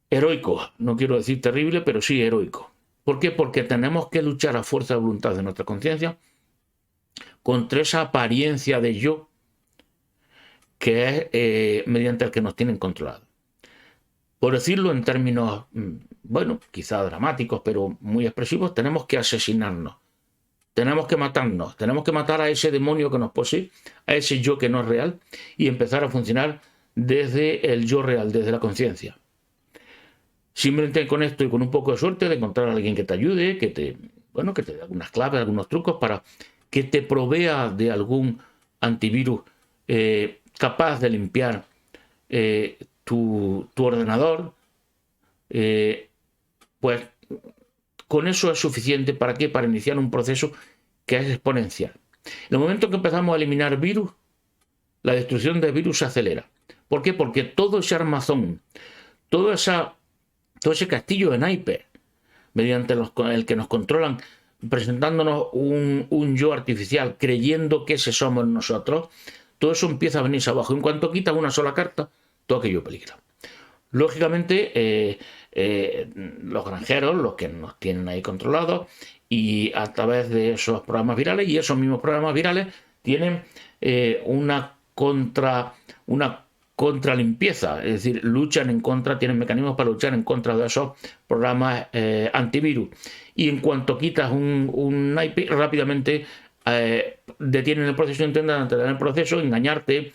heroico. No quiero decir terrible, pero sí heroico. ¿Por qué? Porque tenemos que luchar a fuerza de voluntad de nuestra conciencia contra esa apariencia de yo que es mediante el que nos tienen controlados. Por decirlo en términos, bueno, quizá dramáticos, pero muy expresivos, tenemos que asesinarnos, tenemos que matarnos, tenemos que matar a ese demonio que nos posee, a ese yo que no es real, y empezar a funcionar desde el yo real, desde la conciencia. Simplemente con esto y con un poco de suerte de encontrar a alguien que te ayude, que te dé algunas claves, algunos trucos para que te provea de algún antivirus capaz de limpiar tu ordenador, pues con eso es suficiente. ¿Para qué? Para iniciar un proceso que es exponencial. En el momento que empezamos a eliminar virus, la destrucción de virus se acelera. ¿Por qué? Porque todo ese armazón, todo ese castillo de naipes mediante el que nos controlan, presentándonos un yo artificial, creyendo que ese somos nosotros, todo eso empieza a venirse abajo. En cuanto quitas una sola carta, todo aquello peligra. Lógicamente, los granjeros, los que nos tienen ahí controlados, y a través de esos programas virales, y esos mismos programas virales tienen una contralimpieza, es decir, tienen mecanismos para luchar en contra de esos programas antivirus. Y en cuanto quitas un IP, rápidamente detienen el proceso, intentan detener el proceso, engañarte,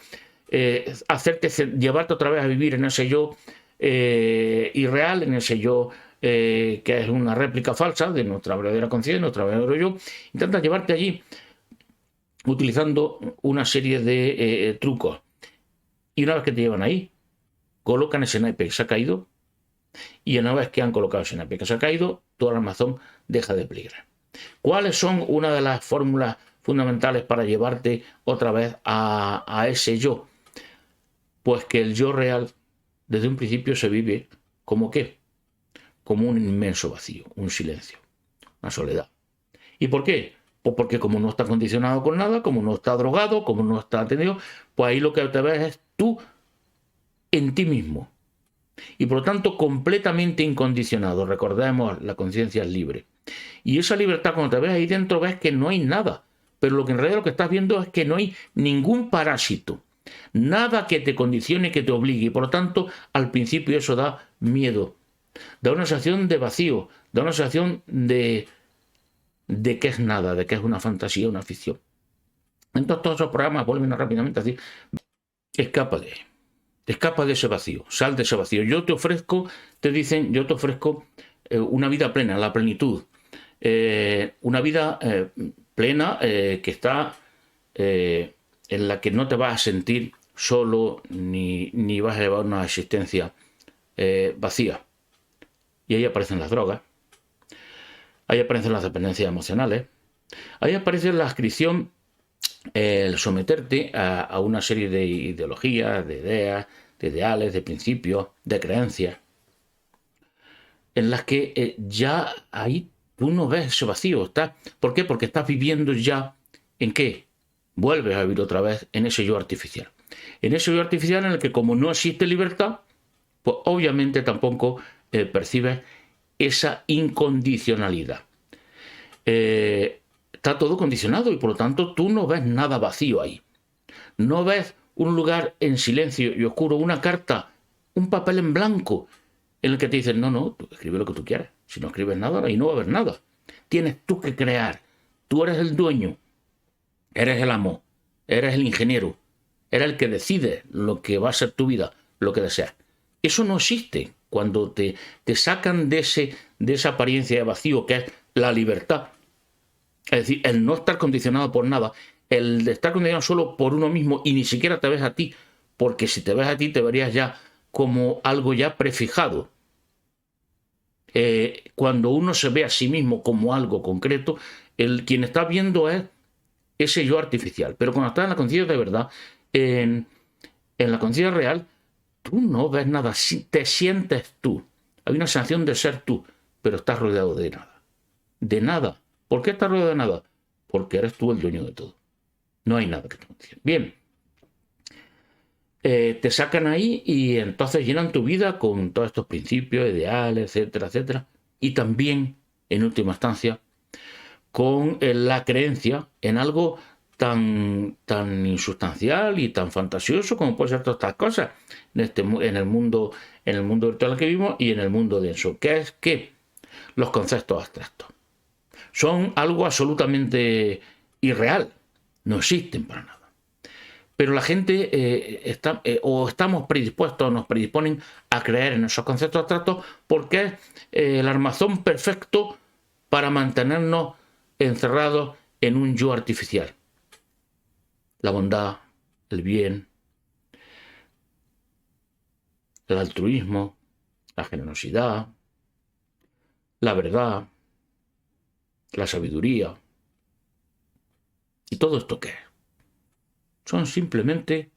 llevarte otra vez a vivir en ese yo irreal, en ese yo que es una réplica falsa de nuestra verdadera conciencia, nuestra verdadero yo. Intentan llevarte allí utilizando una serie de trucos. Y una vez que te llevan ahí, colocan ese naipe que se ha caído, y una vez que han colocado ese naipe que se ha caído, todo el armazón deja de peligrar. ¿Cuáles son una de las fórmulas fundamentales para llevarte otra vez a ese yo? Pues que el yo real, desde un principio, se vive como ¿qué? Como un inmenso vacío, un silencio, una soledad. ¿Y por qué? Pues porque como no está condicionado con nada, como no está drogado, como no está atendido, pues ahí lo que te ves es tú en ti mismo. Y por lo tanto completamente incondicionado. Recordemos, la conciencia es libre. Y esa libertad, cuando te ves ahí dentro, ves que no hay nada. Pero lo que en realidad lo que estás viendo es que no hay ningún parásito. Nada que te condicione, que te obligue. Y por lo tanto, al principio eso da miedo. Da una sensación de vacío. Da una sensación de que es nada, de que es una fantasía, una ficción. Entonces todos esos programas vuelven rápidamente a decir: escapa de ese vacío, sal de ese vacío. Yo te ofrezco una vida plena, la plenitud. Una vida plena que está en la que no te vas a sentir solo ni vas a llevar una existencia vacía. Y ahí aparecen las drogas, ahí aparecen las dependencias emocionales, ahí aparece la adscripción, el someterte a una serie de ideologías, de ideas, de ideales, de principios, de creencias, en las que ya ahí tú no ves ese vacío. ¿Por qué? Porque estás viviendo ya ¿en qué? Vuelves a vivir otra vez en ese yo artificial. En ese yo artificial en el que, como no existe libertad, pues obviamente tampoco percibes esa incondicionalidad. Está todo condicionado y por lo tanto tú no ves nada vacío ahí. No ves un lugar en silencio y oscuro, una carta, un papel en blanco en el que te dicen: no, tú escribe lo que tú quieras. Si no escribes nada, ahí no va a haber nada. Tienes tú que crear. Tú eres el dueño, eres el amo, eres el ingeniero, eres el que decide lo que va a ser tu vida, lo que deseas. Eso no existe cuando te sacan de esa apariencia de vacío que es la libertad. Es decir, el no estar condicionado por nada, el de estar condicionado solo por uno mismo y ni siquiera te ves a ti, porque si te ves a ti te verías ya como algo ya prefijado. Cuando uno se ve a sí mismo como algo concreto, quien está viendo es ese yo artificial. Pero cuando estás en la conciencia de verdad, En la conciencia real, tú no ves nada, te sientes tú. Hay una sensación de ser tú, pero estás rodeado de nada. De nada. ¿Por qué estás rodeado de nada? Porque eres tú el dueño de todo. No hay nada que te condicione. Bien, te sacan ahí y entonces llenan tu vida con todos estos principios, ideales, etcétera, etcétera. Y también, en última instancia, con la creencia en algo tan insustancial y tan fantasioso como puede ser todas estas cosas en el mundo virtual en el que vivimos y en el mundo denso, que es que los conceptos abstractos son algo absolutamente irreal, no existen para nada. Pero la gente o estamos predispuestos o nos predisponen a creer en esos conceptos abstractos porque es el armazón perfecto para mantenernos encerrados en un yo artificial. La bondad, el bien, el altruismo, la generosidad, la verdad, la sabiduría. ¿Y todo esto qué es? Son simplemente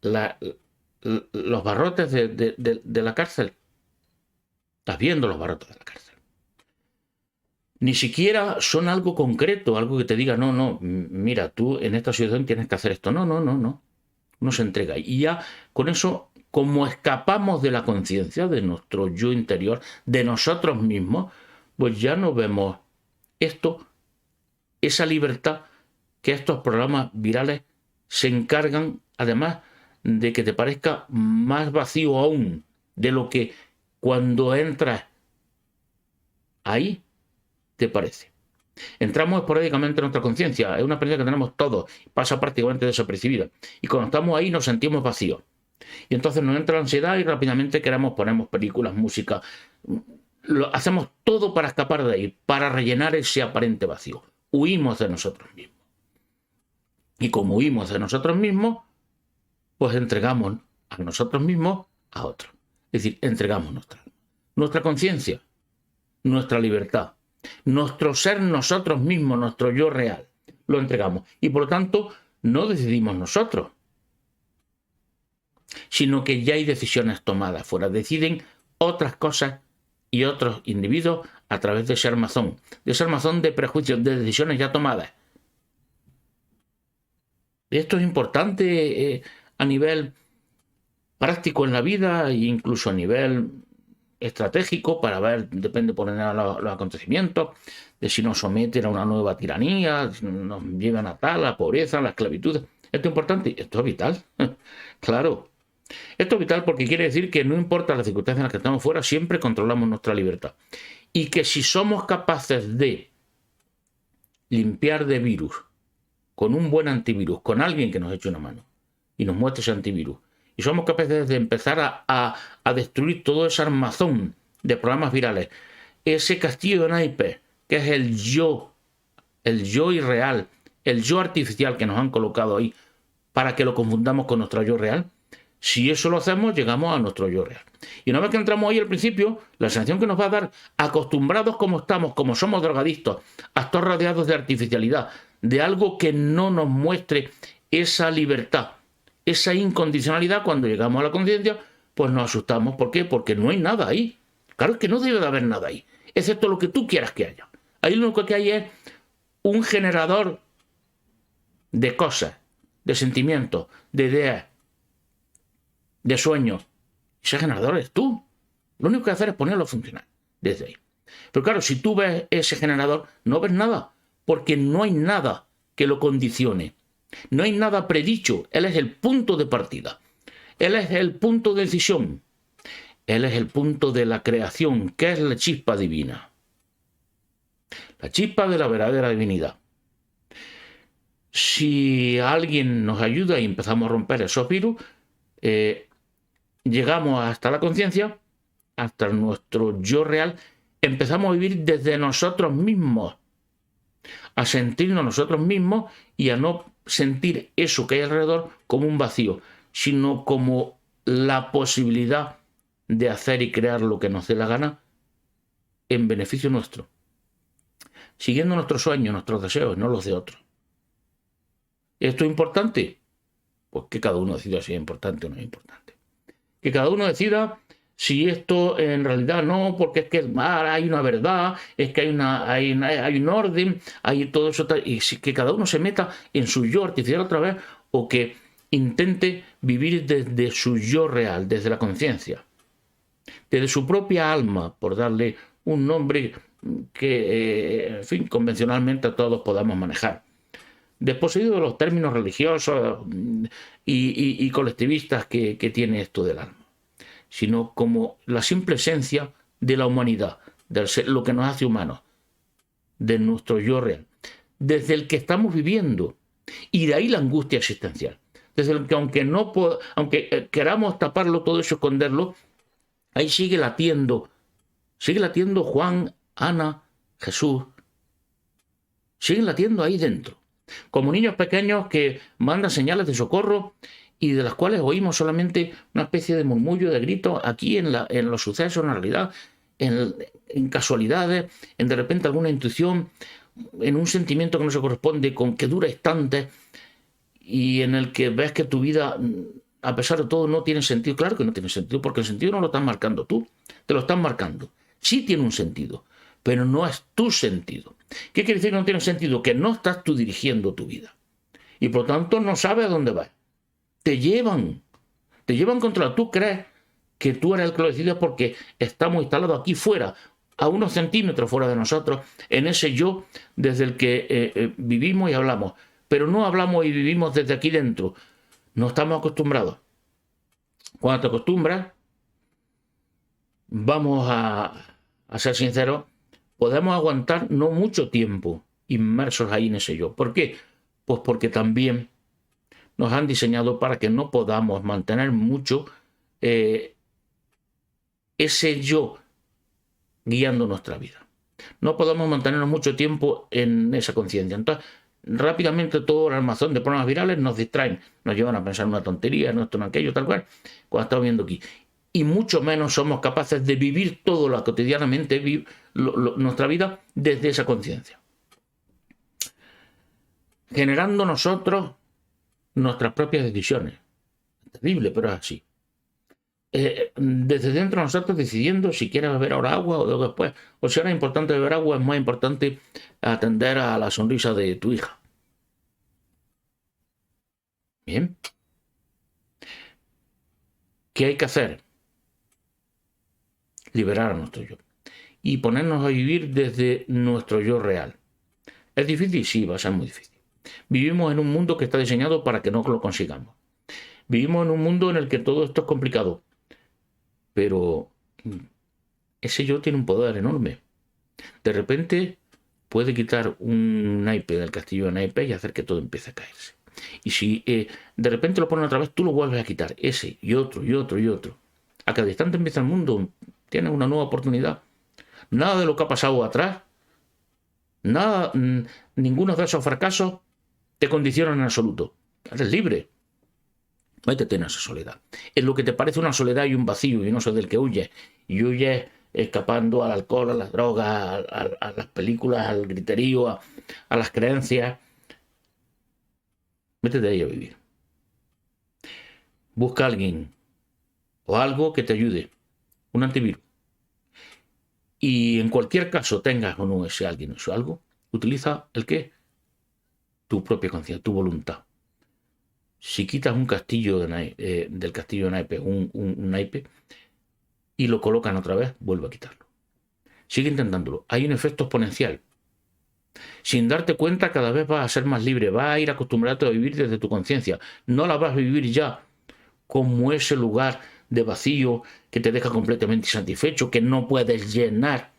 los barrotes de la cárcel. Estás viendo los barrotes de la cárcel. Ni siquiera son algo concreto, algo que te diga, no, no, mira, tú en esta situación tienes que hacer esto. No, no, no, no. No se entrega. Y ya con eso, como escapamos de la conciencia, de nuestro yo interior, de nosotros mismos, pues ya no vemos esto, esa libertad que estos programas virales se encargan, además, de que te parezca más vacío aún de lo que cuando entras ahí te parece. Entramos esporádicamente en nuestra conciencia, es una experiencia que tenemos todos, pasa prácticamente desapercibida. Y cuando estamos ahí nos sentimos vacíos. Y entonces nos entra la ansiedad y rápidamente ponemos películas, música, hacemos todo para escapar de ahí, para rellenar ese aparente vacío. Huimos de nosotros mismos. Y como huimos de nosotros mismos, pues entregamos a nosotros mismos a otros. Es decir, entregamos nuestra conciencia, nuestra libertad, nuestro ser nosotros mismos, nuestro yo real, lo entregamos. Y por lo tanto, no decidimos nosotros, sino que ya hay decisiones tomadas fuera. Deciden otras cosas y otros individuos a través de ese armazón de prejuicios, de decisiones ya tomadas. Esto es importante a nivel práctico en la vida e incluso a nivel estratégico para ver, depende por los acontecimientos, de si nos someten a una nueva tiranía, nos llevan a tal, la pobreza, la esclavitud. Esto es importante, esto es vital, claro. Esto es vital porque quiere decir que no importa las circunstancias en las que estamos fuera, siempre controlamos nuestra libertad. Y que si somos capaces de limpiar de virus con un buen antivirus, con alguien que nos eche una mano y nos muestre ese antivirus, y somos capaces de empezar a destruir todo ese armazón de programas virales, ese castillo de naipes, que es el yo irreal, el yo artificial que nos han colocado ahí para que lo confundamos con nuestro yo real. Si eso lo hacemos, llegamos a nuestro yo real. Y una vez que entramos ahí al principio, la sensación que nos va a dar, acostumbrados como estamos, como somos drogadictos, a estar rodeados de artificialidad, de algo que no nos muestre esa libertad, esa incondicionalidad, cuando llegamos a la conciencia, pues nos asustamos. ¿Por qué? Porque no hay nada ahí. Claro que no debe de haber nada ahí, excepto lo que tú quieras que haya. Ahí lo único que hay es un generador de cosas, de sentimientos, de ideas, de sueños. Ese generador es tú. Lo único que hacer es ponerlo a funcionar desde ahí. Pero claro, si tú ves ese generador, no ves nada, porque no hay nada que lo condicione. No hay nada predicho. Él es el punto de partida. Él es el punto de decisión. Él es el punto de la creación, que es la chispa divina. La chispa de la verdadera divinidad. Si alguien nos ayuda y empezamos a romper esos virus, llegamos hasta la conciencia, hasta nuestro yo real, empezamos a vivir desde nosotros mismos, a sentirnos nosotros mismos y a no sentir eso que hay alrededor como un vacío, sino como la posibilidad de hacer y crear lo que nos dé la gana en beneficio nuestro, siguiendo nuestros sueños, nuestros deseos, no los de otros. Esto es importante Pues que cada uno decida si es importante o no es importante. Que cada uno decida si esto en realidad no, porque es que hay una verdad, es que hay un orden, hay todo eso, y que cada uno se meta en su yo artificial otra vez, o que intente vivir desde su yo real, desde la conciencia, desde su propia alma, por darle un nombre que, en fin, convencionalmente todos podamos manejar. Desposeído de los términos religiosos y colectivistas que tiene esto del alma, sino como la simple esencia de la humanidad, del ser, lo que nos hace humanos, de nuestro yo real, desde el que estamos viviendo, y de ahí la angustia existencial, desde el que aunque queramos taparlo todo eso, esconderlo, ahí sigue latiendo Juan, Ana, Jesús, siguen latiendo ahí dentro, como niños pequeños que mandan señales de socorro y de las cuales oímos solamente una especie de murmullo, de grito, aquí en los sucesos, en la realidad, en casualidades, en de repente alguna intuición, en un sentimiento que no se corresponde, con que dura instantes, y en el que ves que tu vida, a pesar de todo, no tiene sentido. Claro que no tiene sentido, porque el sentido no lo estás marcando tú, te lo están marcando. Sí tiene un sentido, pero no es tu sentido. ¿Qué quiere decir que no tiene sentido? Que no estás tú dirigiendo tu vida. Y por tanto no sabes a dónde vas. Te llevan contra. Tú crees que tú eres el que lo decides porque estamos instalados aquí fuera, a unos centímetros fuera de nosotros, en ese yo desde el que vivimos y hablamos. Pero no hablamos y vivimos desde aquí dentro. No estamos acostumbrados. Cuando te acostumbras, vamos a ser sinceros, podemos aguantar no mucho tiempo inmersos ahí en ese yo. ¿Por qué? Pues porque también nos han diseñado para que no podamos mantener mucho ese yo guiando nuestra vida. No podemos mantenernos mucho tiempo en esa conciencia. Entonces, rápidamente todo el almacén de problemas virales nos distraen, nos llevan a pensar una tontería, no esto, no aquello, tal cual, cuando estamos viendo aquí. Y mucho menos somos capaces de vivir todo lo cotidianamente, nuestra vida desde esa conciencia. Generando nosotros nuestras propias decisiones. Es terrible, pero es así. Desde dentro nosotros decidiendo si quieres beber ahora agua o después, o si ahora es importante beber agua, es más importante atender a la sonrisa de tu hija. Bien. ¿Qué hay que hacer? Liberar a nuestro yo y ponernos a vivir desde nuestro yo real. ¿Es difícil? Sí, va a ser muy difícil. Vivimos en un mundo que está diseñado para que no lo consigamos. Vivimos en un mundo en el que todo esto es complicado, pero ese yo tiene un poder enorme. De repente puede quitar un naipe del castillo de naipes y hacer que todo empiece a caerse. Y si de repente lo ponen otra vez, tú lo vuelves a quitar, ese y otro y otro y otro. A cada instante empieza el mundo, tienes una nueva oportunidad. Nada de lo que ha pasado atrás, nada, ninguno de esos fracasos te condicionan en absoluto. Eres libre. Métete en esa soledad. En lo que te parece una soledad y un vacío, y no sé del que huyes. Y huyes escapando al alcohol, a las drogas, a las películas, al griterío, a las creencias. Métete ahí a vivir. Busca a alguien o algo que te ayude. Un antivirus. Y en cualquier caso, tengas o no ese alguien o ese algo, utiliza el qué? Tu propia conciencia, tu voluntad. Si quitas un castillo del castillo de naipes, un naipe, y lo colocan otra vez, vuelve a quitarlo. Sigue intentándolo. Hay un efecto exponencial. Sin darte cuenta, cada vez vas a ser más libre, vas a ir acostumbrado a vivir desde tu conciencia. No la vas a vivir ya como ese lugar de vacío que te deja completamente insatisfecho, que no puedes llenar.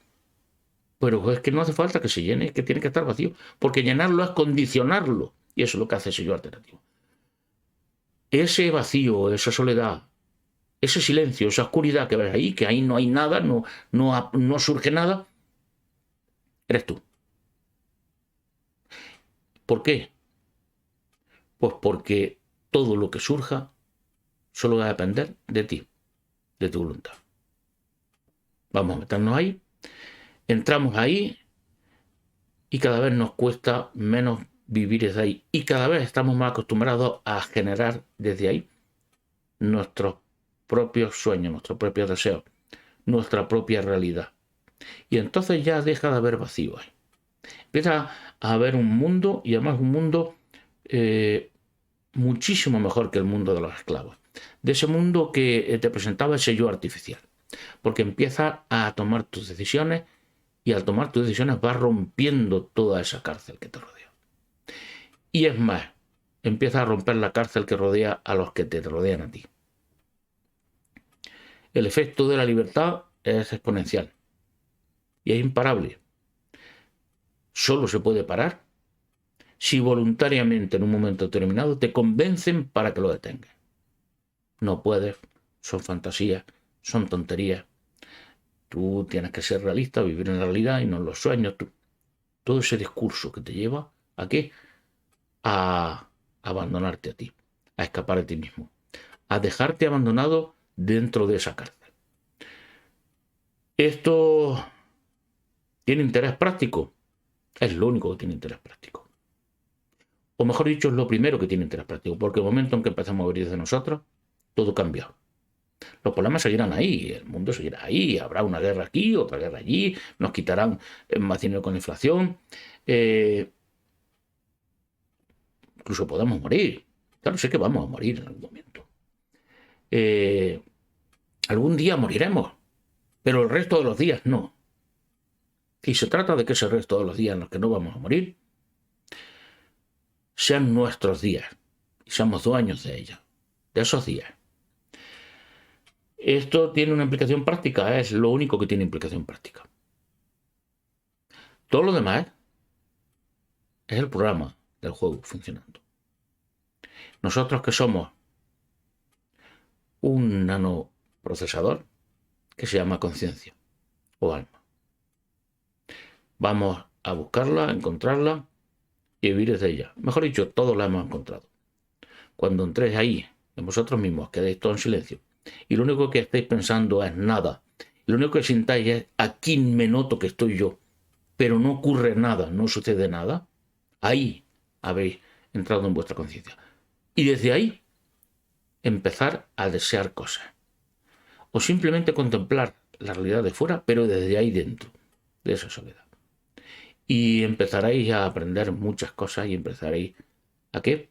Pero es que no hace falta que se llene, es que tiene que estar vacío, porque llenarlo es condicionarlo. Y eso es lo que hace ese yo alternativo. Ese vacío, esa soledad, ese silencio, esa oscuridad que ves ahí, que ahí no hay nada, no surge nada, eres tú. ¿Por qué? Pues porque todo lo que surja solo va a depender de ti, de tu voluntad. Vamos a meternos ahí, entramos ahí y cada vez nos cuesta menos vivir desde ahí. Y cada vez estamos más acostumbrados a generar desde ahí nuestros propios sueños, nuestros propios deseos, nuestra propia realidad. Y entonces ya deja de haber vacío ahí. Empieza a haber un mundo, y además un mundo muchísimo mejor que el mundo de los esclavos. De ese mundo que te presentaba ese yo artificial. Porque empiezas a tomar tus decisiones, y al tomar tus decisiones vas rompiendo toda esa cárcel que te rodea. Y es más, empiezas a romper la cárcel que rodea a los que te rodean a ti. El efecto de la libertad es exponencial y es imparable. Solo se puede parar si voluntariamente en un momento determinado te convencen para que lo detengas. No puedes, son fantasías, son tonterías. Tú tienes que ser realista, vivir en la realidad y no en los sueños. Todo ese discurso que te lleva ¿a qué? A abandonarte a ti, a escapar de ti mismo, a dejarte abandonado dentro de esa cárcel. ¿Esto tiene interés práctico? Es lo único que tiene interés práctico. O mejor dicho, es lo primero que tiene interés práctico, porque el momento en que empezamos a vivir de nosotros, todo cambia. Los problemas seguirán ahí, el mundo seguirá ahí, habrá una guerra aquí, otra guerra allí, nos quitarán más dinero con la inflación, incluso podamos morir. Claro, sé que vamos a morir en algún momento. Algún día moriremos, pero el resto de los días no. Y se trata de que ese resto de los días en los que no vamos a morir sean nuestros días y seamos dueños de ellos, de esos días. Esto tiene una implicación práctica, es lo único que tiene implicación práctica. Todo lo demás es el programa del juego funcionando. Nosotros que somos un nanoprocesador que se llama conciencia o alma. Vamos a buscarla, a encontrarla y vivir desde ella. Mejor dicho, todos la hemos encontrado. Cuando entréis ahí, en vosotros mismos, quedéis todos en silencio y lo único que estáis pensando es nada. Lo único que sintáis es aquí me noto que estoy yo, pero no ocurre nada, no sucede nada. Ahí habéis entrado en vuestra conciencia. Y desde ahí empezar a desear cosas. O simplemente contemplar la realidad de fuera, pero desde ahí dentro, de esa soledad. Y empezaréis a aprender muchas cosas y empezaréis ¿a qué?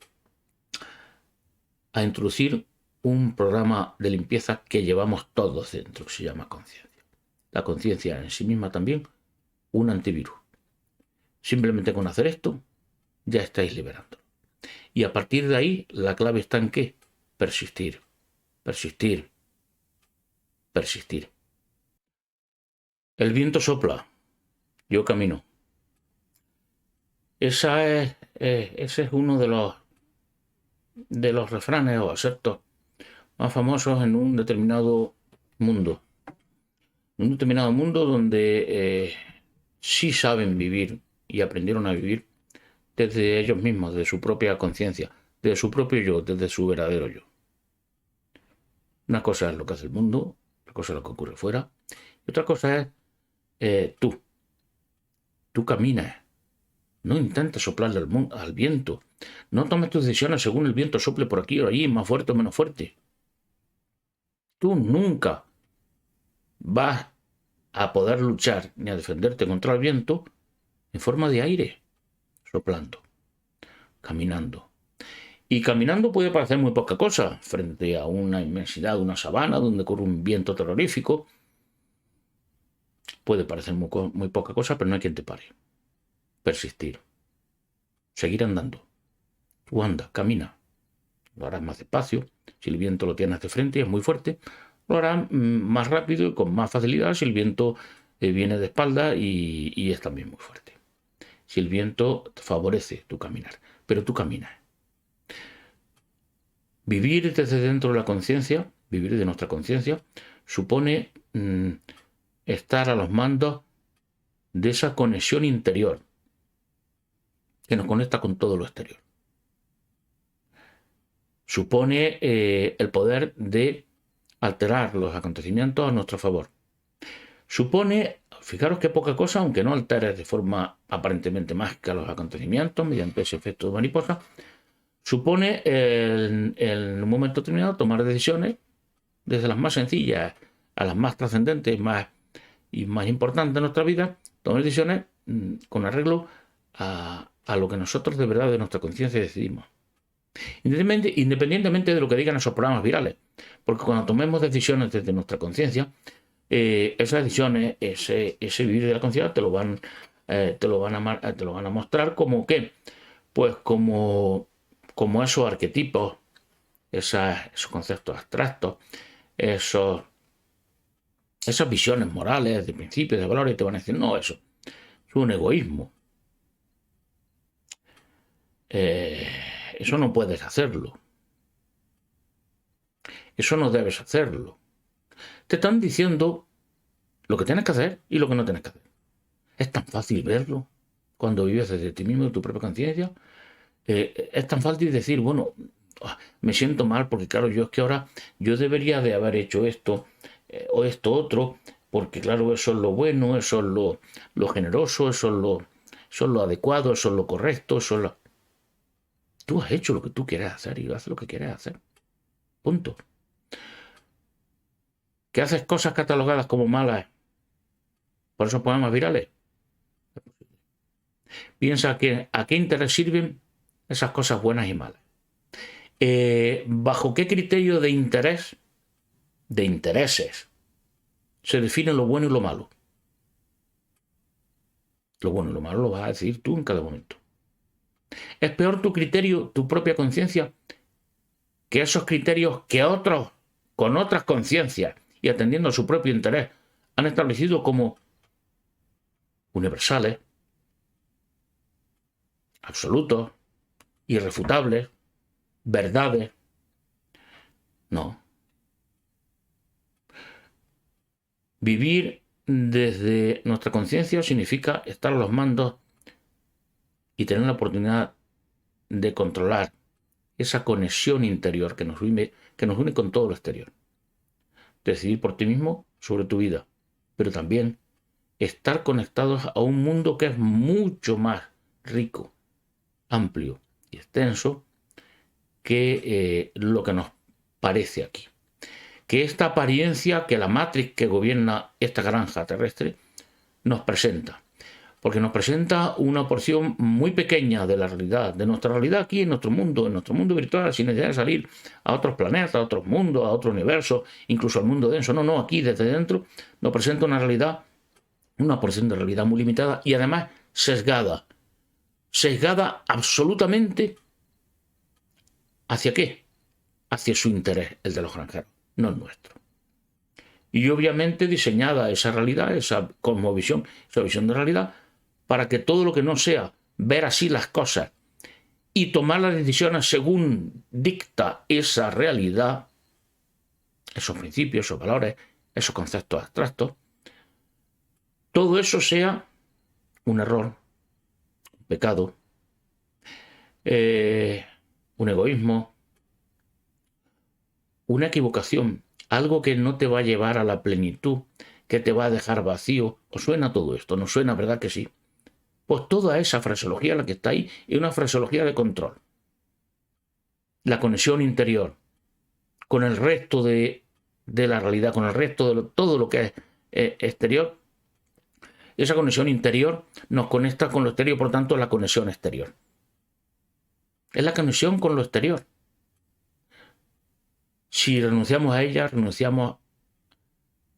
A introducir un programa de limpieza que llevamos todos dentro, que se llama conciencia. La conciencia en sí misma también un antivirus. Simplemente con hacer esto ya estáis liberando. Y a partir de ahí la clave está en ¿qué? Persistir, persistir, persistir. El viento sopla, yo camino. Ese es uno de los refranes o aceptos más famosos en un determinado mundo. En un determinado mundo donde sí saben vivir y aprendieron a vivir desde ellos mismos, desde su propia conciencia, desde su propio yo, desde su verdadero yo. Una cosa es lo que hace el mundo, otra cosa es lo que ocurre fuera, y otra cosa es tú. Tú caminas. No intentes soplarle al viento. No tomes tus decisiones según el viento sople por aquí o allí, más fuerte o menos fuerte. Tú nunca vas a poder luchar ni a defenderte contra el viento en forma de aire, soplando, caminando. Y caminando puede parecer muy poca cosa frente a una inmensidad, una sabana donde corre un viento terrorífico. Puede parecer muy poca cosa, pero no hay quien te pare. Persistir. Seguir andando. Tú anda, camina. Lo harás más despacio. Si el viento lo tienes de frente y es muy fuerte, lo harás más rápido y con más facilidad si el viento viene de espalda y es también muy fuerte. Si el viento favorece tu caminar, pero tú caminas. Vivir desde dentro de la conciencia, vivir de nuestra conciencia, supone estar a los mandos de esa conexión interior que nos conecta con todo lo exterior. Supone el poder de alterar los acontecimientos a nuestro favor. supone, fijaros qué poca cosa, aunque no altere de forma aparentemente mágica los acontecimientos mediante ese efecto de mariposa, supone en un momento determinado tomar decisiones desde las más sencillas a las más trascendentes y más importantes de nuestra vida, tomar decisiones con arreglo a lo que nosotros de verdad de nuestra conciencia decidimos. Independientemente de lo que digan esos programas virales, porque cuando tomemos decisiones desde nuestra conciencia, esas decisiones, ese vivir de la conciencia te lo van a mostrar como ¿qué? Pues como esos arquetipos, esos conceptos abstractos, esas visiones morales, de principios, de valores, y te van a decir, no, eso es un egoísmo. Eso no puedes hacerlo. Eso no debes hacerlo. Te están diciendo lo que tienes que hacer y lo que no tienes que hacer. Es tan fácil verlo cuando vives desde ti mismo, de tu propia conciencia. Es tan fácil decir, bueno, me siento mal porque claro, yo es que ahora yo debería de haber hecho esto o esto otro, porque claro, eso es lo bueno, eso es lo generoso, eso es lo adecuado, eso es lo correcto, eso es lo... Tú has hecho lo que tú quieres hacer y haces lo que quieres hacer. Punto. ¿Que haces cosas catalogadas como malas por esos programas virales? Piensa que a qué interés sirven esas cosas buenas y malas. ¿Bajo qué criterio de interés, de intereses, se define lo bueno y lo malo? Lo bueno y lo malo lo vas a decidir tú en cada momento. ¿Es peor tu criterio, tu propia conciencia, que esos criterios que otros, con otras conciencias y atendiendo a su propio interés, han establecido como universales, absolutos, irrefutables, verdades? No. Vivir desde nuestra conciencia significa estar a los mandos y tener la oportunidad de controlar esa conexión interior que nos une con todo lo exterior. Decidir por ti mismo sobre tu vida, pero también estar conectados a un mundo que es mucho más rico, amplio y extenso que lo que nos parece aquí. Que esta apariencia, que la matriz que gobierna esta granja terrestre nos presenta. Porque nos presenta una porción muy pequeña de la realidad, de nuestra realidad aquí en nuestro mundo virtual, sin necesidad de salir a otros planetas, a otros mundos, a otro universo, incluso al mundo denso. No, aquí desde dentro nos presenta una realidad, una porción de realidad muy limitada y además sesgada. Sesgada absolutamente ¿hacia qué? Hacia su interés, el de los granjeros, no el nuestro. Y obviamente diseñada esa realidad, esa cosmovisión, esa visión de realidad, para que todo lo que no sea ver así las cosas y tomar las decisiones según dicta esa realidad, esos principios, esos valores, esos conceptos abstractos, todo eso sea un error, un pecado, un egoísmo, una equivocación, algo que no te va a llevar a la plenitud, que te va a dejar vacío. ¿Os suena todo esto? ¿No suena, verdad que sí? Pues toda esa fraseología, la que está ahí, es una fraseología de control. La conexión interior con el resto de la realidad, con el resto de todo lo que es exterior. Esa conexión interior nos conecta con lo exterior, por tanto, la conexión exterior. Es la conexión con lo exterior. Si renunciamos a ella, renunciamos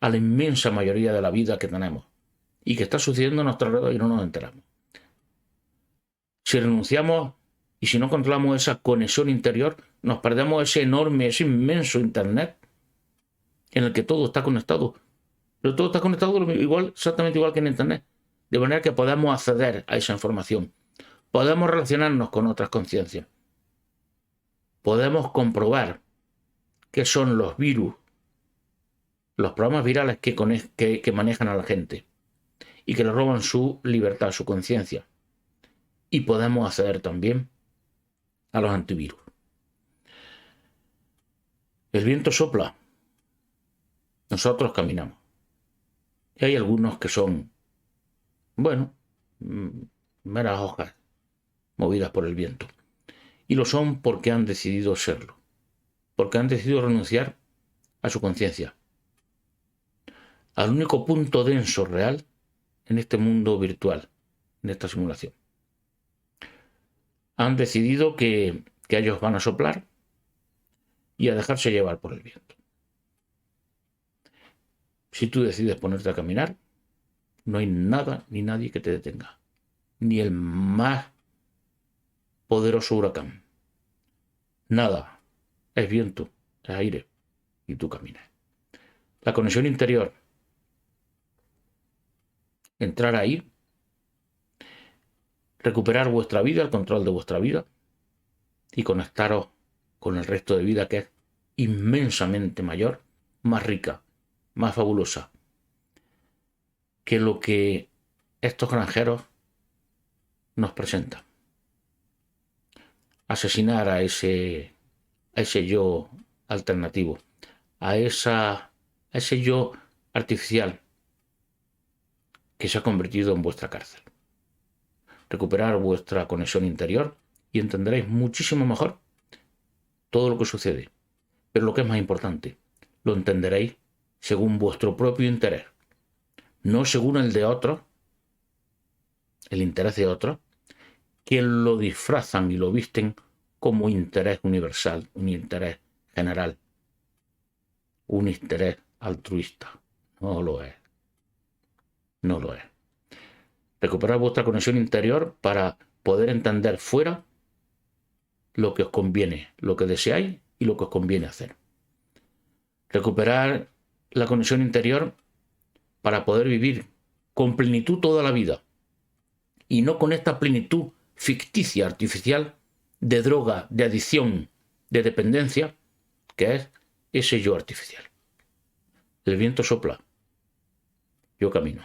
a la inmensa mayoría de la vida que tenemos y que está sucediendo a nuestro alrededor y no nos enteramos. Si renunciamos y si no controlamos esa conexión interior, nos perdemos ese enorme, ese inmenso Internet en el que todo está conectado. Pero todo está conectado exactamente igual que en Internet. De manera que podamos acceder a esa información. Podemos relacionarnos con otras conciencias. Podemos comprobar qué son los virus, los programas virales que manejan a la gente y que le roban su libertad, su conciencia. Y podemos acceder también a los antivirus. El viento sopla, nosotros caminamos. Y hay algunos que son, bueno, meras hojas movidas por el viento. Y lo son porque han decidido serlo, porque han decidido renunciar a su conciencia, al único punto denso real en este mundo virtual, en esta simulación. Han decidido que ellos van a soplar y a dejarse llevar por el viento. Si tú decides ponerte a caminar, no hay nada ni nadie que te detenga, ni el más poderoso huracán. Nada, es viento, es aire, y tú caminas. La conexión interior, entrar ahí, recuperar vuestra vida, el control de vuestra vida, y conectaros con el resto de vida que es inmensamente mayor, más rica, más fabulosa, que lo que estos granjeros nos presentan. Asesinar a ese yo alternativo, a ese yo artificial que se ha convertido en vuestra cárcel. Recuperar vuestra conexión interior y entenderéis muchísimo mejor todo lo que sucede. Pero lo que es más importante, lo entenderéis según vuestro propio interés, no según el de otros, el interés de otros, que lo disfrazan y lo visten como interés universal, un interés general, un interés altruista. No lo es. No lo es. Recuperar vuestra conexión interior para poder entender fuera lo que os conviene, lo que deseáis y lo que os conviene hacer. Recuperar la conexión interior para poder vivir con plenitud toda la vida y no con esta plenitud ficticia, artificial, de droga, de adicción, de dependencia, que es ese yo artificial. El viento sopla, yo camino.